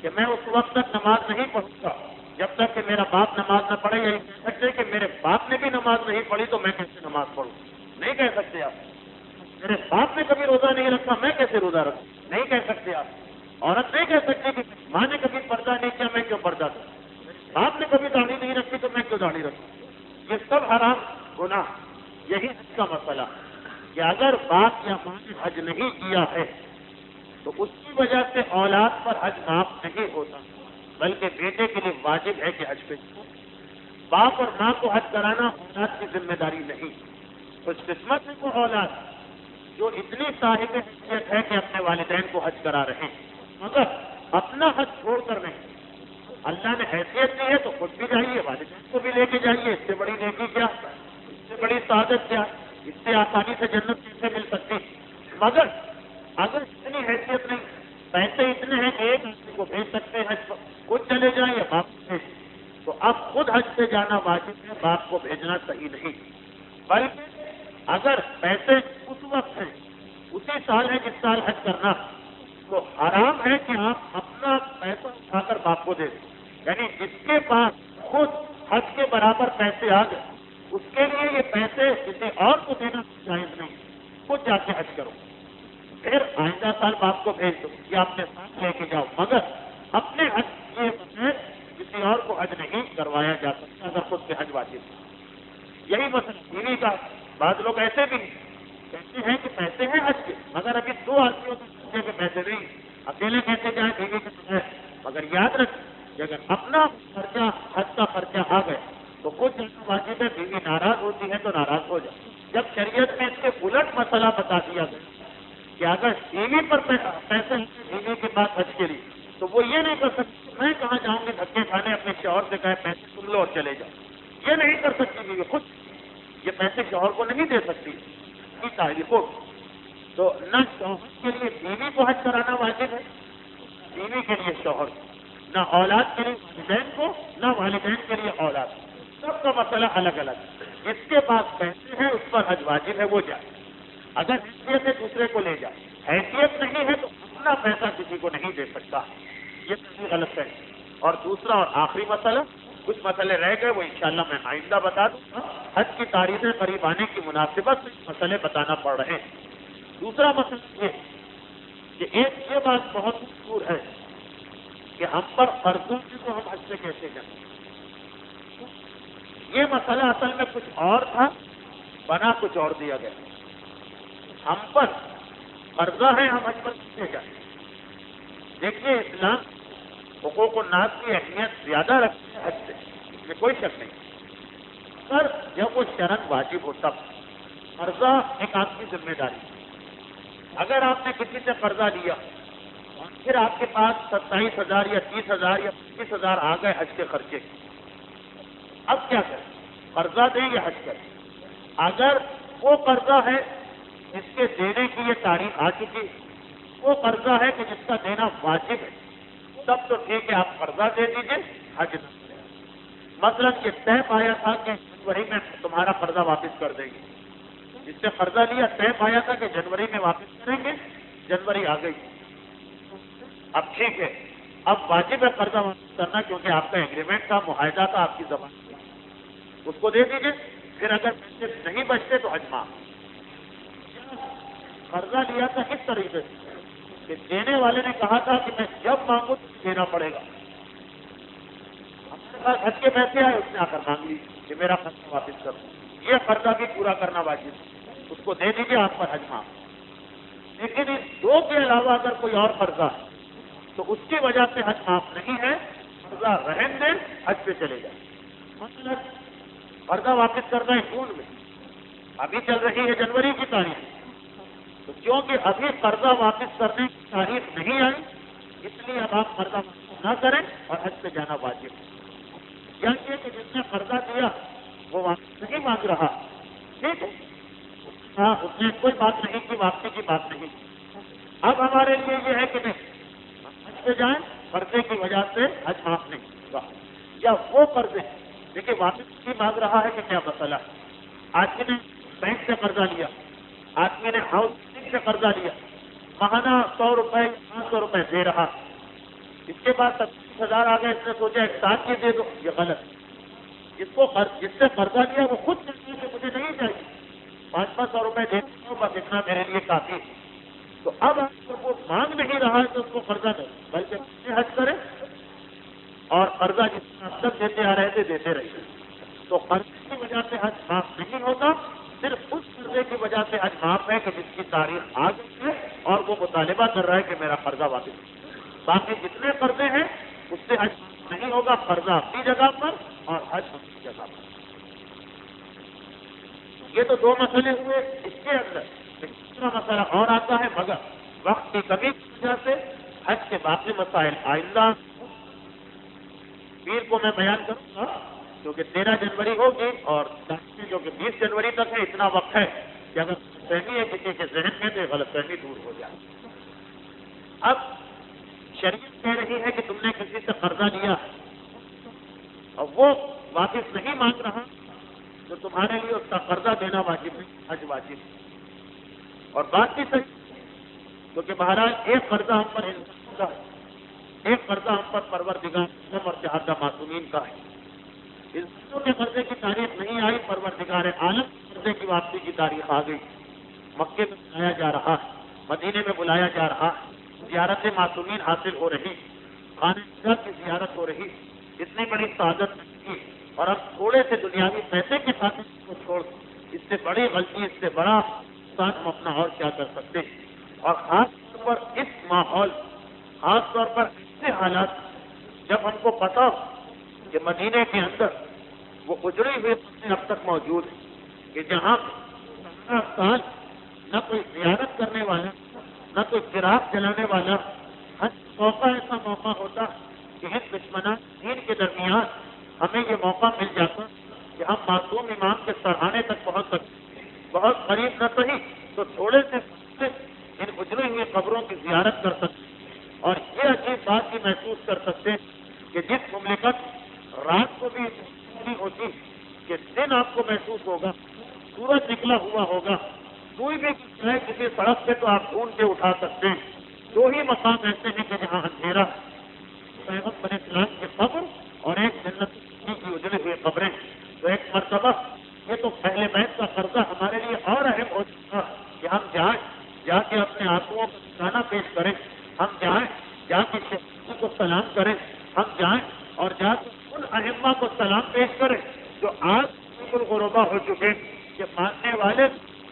کہ میں اس وقت تک نماز نہیں پڑھوں گا جب تک کہ میرا باپ نماز نہ پڑھے؟ یا کہہ سکتے کہ میرے باپ نے بھی نماز نہیں پڑھی تو میں کیسے نماز پڑھوں؟ نہیں کہہ سکتے آپ. میرے باپ نے کبھی روزہ نہیں رکھا، میں کیسے روزہ رکھوں؟ نہیں کہہ سکتے آپ. عورت نہیں کہہ سکتی کہ ماں نے کبھی پردہ نہیں کیا، میں کیوں پردہ کروں؟ باپ نے کبھی داڑھی نہیں رکھی تو میں کیوں داڑھی رکھوں؟ یہ سب حرام گناہ. یہی حج کا مسئلہ کہ اگر باپ یا ماں نے حج نہیں کیا ہے تو اس کی وجہ سے اولاد پر حج معاف نہیں ہوتا، بلکہ بیٹے کے لیے واجب ہے کہ حج پہ جائے. باپ اور ماں کو حج کرانا اولاد کی ذمہ داری نہیں. خوش قسمت ہے وہ اولاد جو اتنی صاحب حیثیت ہے کہ اپنے والدین کو حج کرا رہے ہیں، مگر اپنا حج چھوڑ کر نہیں. اللہ نے حیثیت دی ہے تو خود بھی جائیے، والدین کو بھی لے کے جائیے. اس سے بڑی نیکی کیا، اس سے بڑی سعادت کیا، اس سے آسانی سے جنت کیسے مل سکتی؟ مگر اگر اتنی حیثیت نہیں، پیسے اتنے ہیں کہ ایک آدمی کو بھیج سکتے ہیں حج پر، خود چلے جائیں یا باپ کو بھیج، تو اب خود حج پہ جانا واجب ہے، باپ کو بھیجنا صحیح نہیں. بلکہ اگر پیسے اس وقت ہیں، اسی سال ہے جس سال حج کرنا، تو حرام ہے کہ آپ اپنا پیسہ اٹھا کر باپ کو دے دیں. یعنی جس کے پاس خود حج کے برابر پیسے آ گئے اس کے لیے یہ پیسے کسی اور کو دینا جائز نہیں. خود جا کے حج کرو، پھر آئندہ سال باپ کو بھیج دو یا اپنے ساتھ لے کے جاؤ، مگر اپنے حج کے بغیر کسی اور کو حج نہیں کروایا جا سکتا اگر خود کے حج واجب. یہی مسئلہ بیوی کا. بعض لوگ ایسے بھی کہتے ہیں کہ پیسے ہیں حج کے، مگر ابھی 2 آدمیوں کے پیسے نہیں، اکیلے کیسے جائیں بیوی کے بغیر. مگر یاد رکھیں کہ اگر اپنا خرچہ حج کا خرچہ آ گئے تو خود جانا واجب ہے. بیوی ناراض ہوتی ہے تو ناراض ہو جائے. جب شریعت میں اس کے الٹ مسئلہ بتا دیا گیا کہ اگر بیوی پر پیسے ہیں بیوی کے پاس حج کے لیے، تو وہ یہ نہیں کر سکتی میں کہاں جاؤں گی دھکے کھانے، اپنے شوہر سے کہے پیسے تم لو اور چلے جاؤ. یہ نہیں کر سکتی بیوی خود، یہ پیسے شوہر کو نہیں دے سکتی تاریخ کو. تو نہ شوہر کے لیے بیوی کو حج کرانا واجب ہے، بیوی کے لیے شوہر، نہ اولاد کے لیے والدین کو، نہ والدین کے لیے اولاد. سب کا مسئلہ الگ الگ. جس کے پاس پیسے ہیں اس پر حج واجب ہے، وہ جائے. اگر حیثیت ہے دوسرے کو لے جائے، حیثیت نہیں ہے تو اپنا پیسہ کسی کو نہیں دے سکتا. یہ صحیح غلط ہے. اور دوسرا اور آخری مسئلہ، کچھ مسئلے رہ گئے وہ انشاءاللہ میں آئندہ بتا دوں گا. حج کی تاریخیں قریب آنے کی مناسبت سے مسئلے بتانا پڑ رہے ہیں. دوسرا مسئلہ یہ کہ ایک یہ بات بہت مشہور ہے کہ ہم پر قرضوں کی تو ہم حج سے کیسے کریں. یہ مسئلہ اصل میں کچھ اور تھا، بنا کچھ اور دیا گیا. ہم پر قرضہ ہے، ہم حج پر کیسے جائیں. دیکھیے اسلام حقوق الناس کی اہمیت زیادہ رکھتے ہیں حج سے، اس میں کوئی شک نہیں. پر جب وہ شرط واجب ہو تب قرضہ ایک آپ کی ذمہ داری. اگر آپ نے کسی سے قرضہ لیا اور پھر آپ کے پاس 27,000 یا 30,000 یا 25,000 آ گئے حج کے خرچے، اب کیا کریں؟ قرضہ دیں یا حج کریں؟ اگر وہ قرضہ ہے جس کے دینے کی یہ تاریخ آ چکی، وہ قرضہ ہے کہ جس کا دینا واجب ہے، تب تو ٹھیک ہے آپ قرضہ دے دیجیے، حج نہ کریں. مثلا یہ طے پایا تھا کہ جنوری میں تمہارا قرضہ واپس کر دیں گے، جس سے قرضہ لیا طے پایا تھا کہ جنوری میں واپس کریں گے، جنوری آ گئی، اب ٹھیک ہے اب واجب ہے قرضہ واپس کرنا کیونکہ آپ کا ایگریمنٹ تھا، معاہدہ تھا، آپ کی زبان تھی، اس کو دے دیجیے. پھر اگر پیسے نہیں بچتے تو حج معاف. قرضہ لیا تھا کس طریقے سے کہ دینے والے نے کہا تھا کہ میں جب مانگوں تو دینا پڑے گا. ہمارے پاس حج کے پیسے آئے، اس نے آ کر مانگ لی کہ میرا قرضہ واپس کر دو. یہ قرضہ بھی پورا کرنا واجب ہے، اس کو دے دیجیے، آپ پر حج معاف. لیکن ان دو کے علاوہ اگر کوئی اور قرضہ ہے تو اس کی وجہ سے حج معاف نہیں ہے. قرضہ رہن دیں، حج پہ چلے جائیں. مثلا قرضہ واپس کرنا ہے جون میں، ابھی چل رہی ہے جنوری کی تاریخ، تو کیونکہ ابھی قرضہ واپس کرنے کی تاریخ نہیں آئی اس لیے اب آپ قرضہ واپس نہ کریں اور حج پہ جانا واجب ہے. یعنی کہ جس نے قرضہ دیا وہ واپس نہیں مانگ رہا، ٹھیک ہے، ہاں اس نے کوئی بات نہیں کی، واپسی کی بات نہیں. اب ہمارے لیے یہ ہے کہ نہیں حج پہ جائیں، قرضے کی وجہ سے حج معاف نہیں ہوگا. یا وہ قرضے دیکھیے واپس نہیں مانگ رہا ہے کہ کیا مسئلہ ہے. آدمی نے بینک سے قرضہ لیا، آدمی نے ہاؤس سے قرضہ لیا، ماہانہ 100 روپے 500 روپے دے رہا، اس کے بعد 27,000 آ گئے، اس نے سوچا ایک ساتھ ہی دے دو، یہ غلط۔ جس سے قرضہ لیا وہ خود کہتا ہے کہ مجھے نہیں چاہیے، 500 روپے دے دو بس اتنا میرے لیے کافی۔ تو اب اگر وہ مانگ نہیں رہا ہے تو اس کو قرضہ نہیں، بلکہ حج کرے اور قرضہ جتنا اب تک دیتے آ رہے تھے دیتے رہے۔ تو قرضے کی وجہ سے حج معاف نہیں ہوتا، صرف اس قرضے کی وجہ سے حج معاف ہے کہ جس کی تاریخ آ گئی ہے اور وہ مطالبہ کر رہا ہے کہ میرا قرضہ واپس۔ باقی جتنے قرضے ہیں اس سے حج نہیں ہوگا، قرضہ اپنی جگہ پر اور حج اپنی جگہ پر۔ یہ تو 2 مسئلے ہوئے۔ اس کے اندر دوسرا مسئلہ اور آتا ہے، مگر وقت کی کمی کی وجہ سے حج کے باقی مسائل آئندہ پیر کو میں بیان کروں گا، کیونکہ 13 جنوری ہوگی اور جو کہ 20 جنوری تک ہے، اتنا وقت ہے کہ اگر غلط فہمی ہے کسی کے ذہن میں تو غلط فہمی دور ہو جائے۔ اب شریعت کہہ رہی ہے کہ تم نے کسی سے قرضہ لیا اور وہ واپس نہیں مانگ رہا تو تمہارے لیے اس کا قرضہ دینا واجب نہیں، حج واجب ہے۔ اور بات بھی صحیح، کیونکہ بہرحال ایک قرضہ ہم پر انسان کا ہے، ایک قرضہ ہم پر پروردگار اور جہادہ معصومین کا ہے۔ انسانوں کے قرضے کی تاریخ نہیں آئی، پروردگار عالم قرضے کی واپسی کی تاریخ آ گئی۔ مکے میں بلایا جا رہا ہے، مدینے میں بلایا جا رہا، زیارت معصومین حاصل ہو رہی، خانہ کعبہ کی زیارت ہو رہی، اتنی بڑی سعادت نہیں کی، اور اب تھوڑے سے دنیاوی پیسے کے خاطر کو چھوڑ، اس سے بڑی غلطی، اس سے بڑا نقصان ہم اپنا اور کیا کر سکتے ہیں۔ اور خاص طور پر اس ماحول، خاص طور پر ایسے حالات جب ہم کو پتا ہو کہ مدینے کے اندر وہ اجڑے ہوئے قبریں اب تک موجود ہیں، کہ جہاں سال نہ کوئی زیارت کرنے والا، نہ کوئی چراغ جلانے والا، ہر موقع ایسا موقع ہوتا کہ ان دشمنان دین کے درمیان ہمیں یہ موقع مل جاتا کہ ہم معصوم امام کے سرحانے تک پہنچ سکتے، بہت قریب نہ صحیح تو تھوڑے سے ان اجڑی ہوئی قبروں کی زیارت کر سکتے، اور یہ عجیب بات بھی محسوس کر سکتے کہ جس مملکت رات کو بھی نہیں ہوتی کہ دن آپ کو محسوس ہوگا، سورج نکلا ہوا ہوگا، کوئی بھی جائے کسی سڑک پہ تو آپ ڈھونڈ کے اٹھا سکتے ہیں۔ 2 ہی مقام ایسے ہیں کہ جہاں اندھیرا، پیغمبر اسلام کی قبر اور ایک جنت کی اجڑی ہوئی قبریں۔ تو ایک مرتبہ یہ تو پہلے بیت کا قرضہ ہمارے لیے اور اہم ہو چکا کہ ہم جائیں، جا کے اپنے آنسوؤں کو نذرانہ پیش کریں، ہم جائیں، جا کے شہید کو سلام کریں، ہم جائیں اور جا کے ان ائمہ کو سلام پیش کریں جو آج بالکل غربا ہو چکے، کہ ماننے والے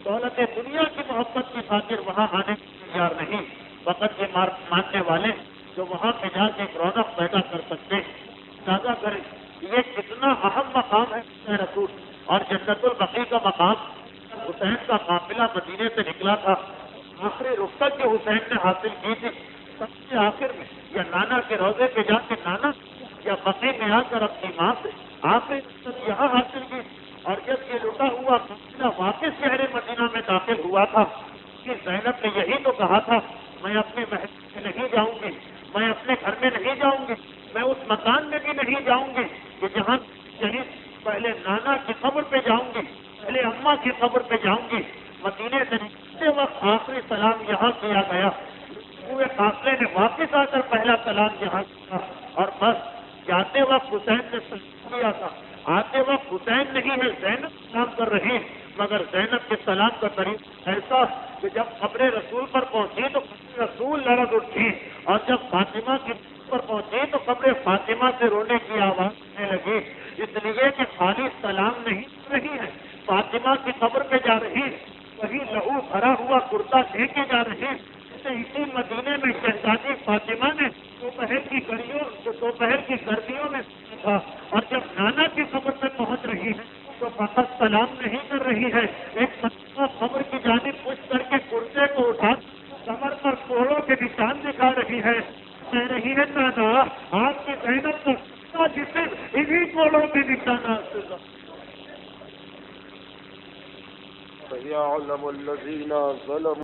دولت دنیا کی محبت کی خاطر وہاں آنے کی تیار نہیں، وقت کے ماننے والے جو وہاں پہ جا کے ایک رونق پیدا کر سکتے، اندازہ کریں یہ کتنا اہم مقام ہے رسول۔ اور جنت البقیع کا مقام، حسین کا قافلہ مدینے سے نکلا تھا، آخری رخصت جو حسین نے حاصل کی تھی سب سے آخر میں، یا نانا کے روزے پہ جا کے نانا، یا بقیع میں آ کر اپنی ماں سے آخری رخصت یہاں حاصل کی، اور جب یہ لٹا ہوا قافلہ واپس شہر مدینہ میں داخل ہوا تھا کہ زینب نے یہی تو کہا تھا میں اپنے محل میں نہیں جاؤں گی، میں اپنے گھر میں نہیں جاؤں گی، میں اس مکان میں بھی نہیں جاؤں گی کہ جہاں شہید، پہلے نانا کی قبر پہ جاؤں گی، پہلے اماں کی قبر پہ جاؤں گی۔ مدینے سے نکلتے وقت آخری سلام یہاں کیا گیا، پورے قافلے نے واپس آ کر پہلا سلام یہاں کیا، اور بس جاتے وقت حسین نے سلام کیا تھا، آتے وقت حسین نہیں ہے زینب سلام کر رہی، مگر زینب کے سلام کا طریقہ ایسا کہ جب قبر رسول پر پہنچی تو قبر رسول لرز اٹھی، اور جب فاطمہ کی پر پہنچی تو قبر فاطمہ سے رونے کی آواز آنے لگی، اس لیے کہ خالی سلام نہیں رہی ہے، فاطمہ کی قبر پہ جا رہی، وہی لہو بھرا ہوا کرتا لے کے جا رہی۔ اسی مدینے میں شہزادی فاطمہ نے دوپہر کی گرمیوں میں تھا، اور جب نانا کی قبر پہ پہنچ رہی ہے تو فقط سلام نہیں کر رہی ہے، ایک مرتبہ قبر کی جانب پوچھ کر کے کرتے کو اٹھا کمر پر کوڑوں کے نشان دکھا رہی ہے، کہہ رہی ہے نانا آپ کی زینب کا جسے انہی کوڑوں کے نشانات سے فَيَعْلَمُ الَّذِينَ ظَلَمُوا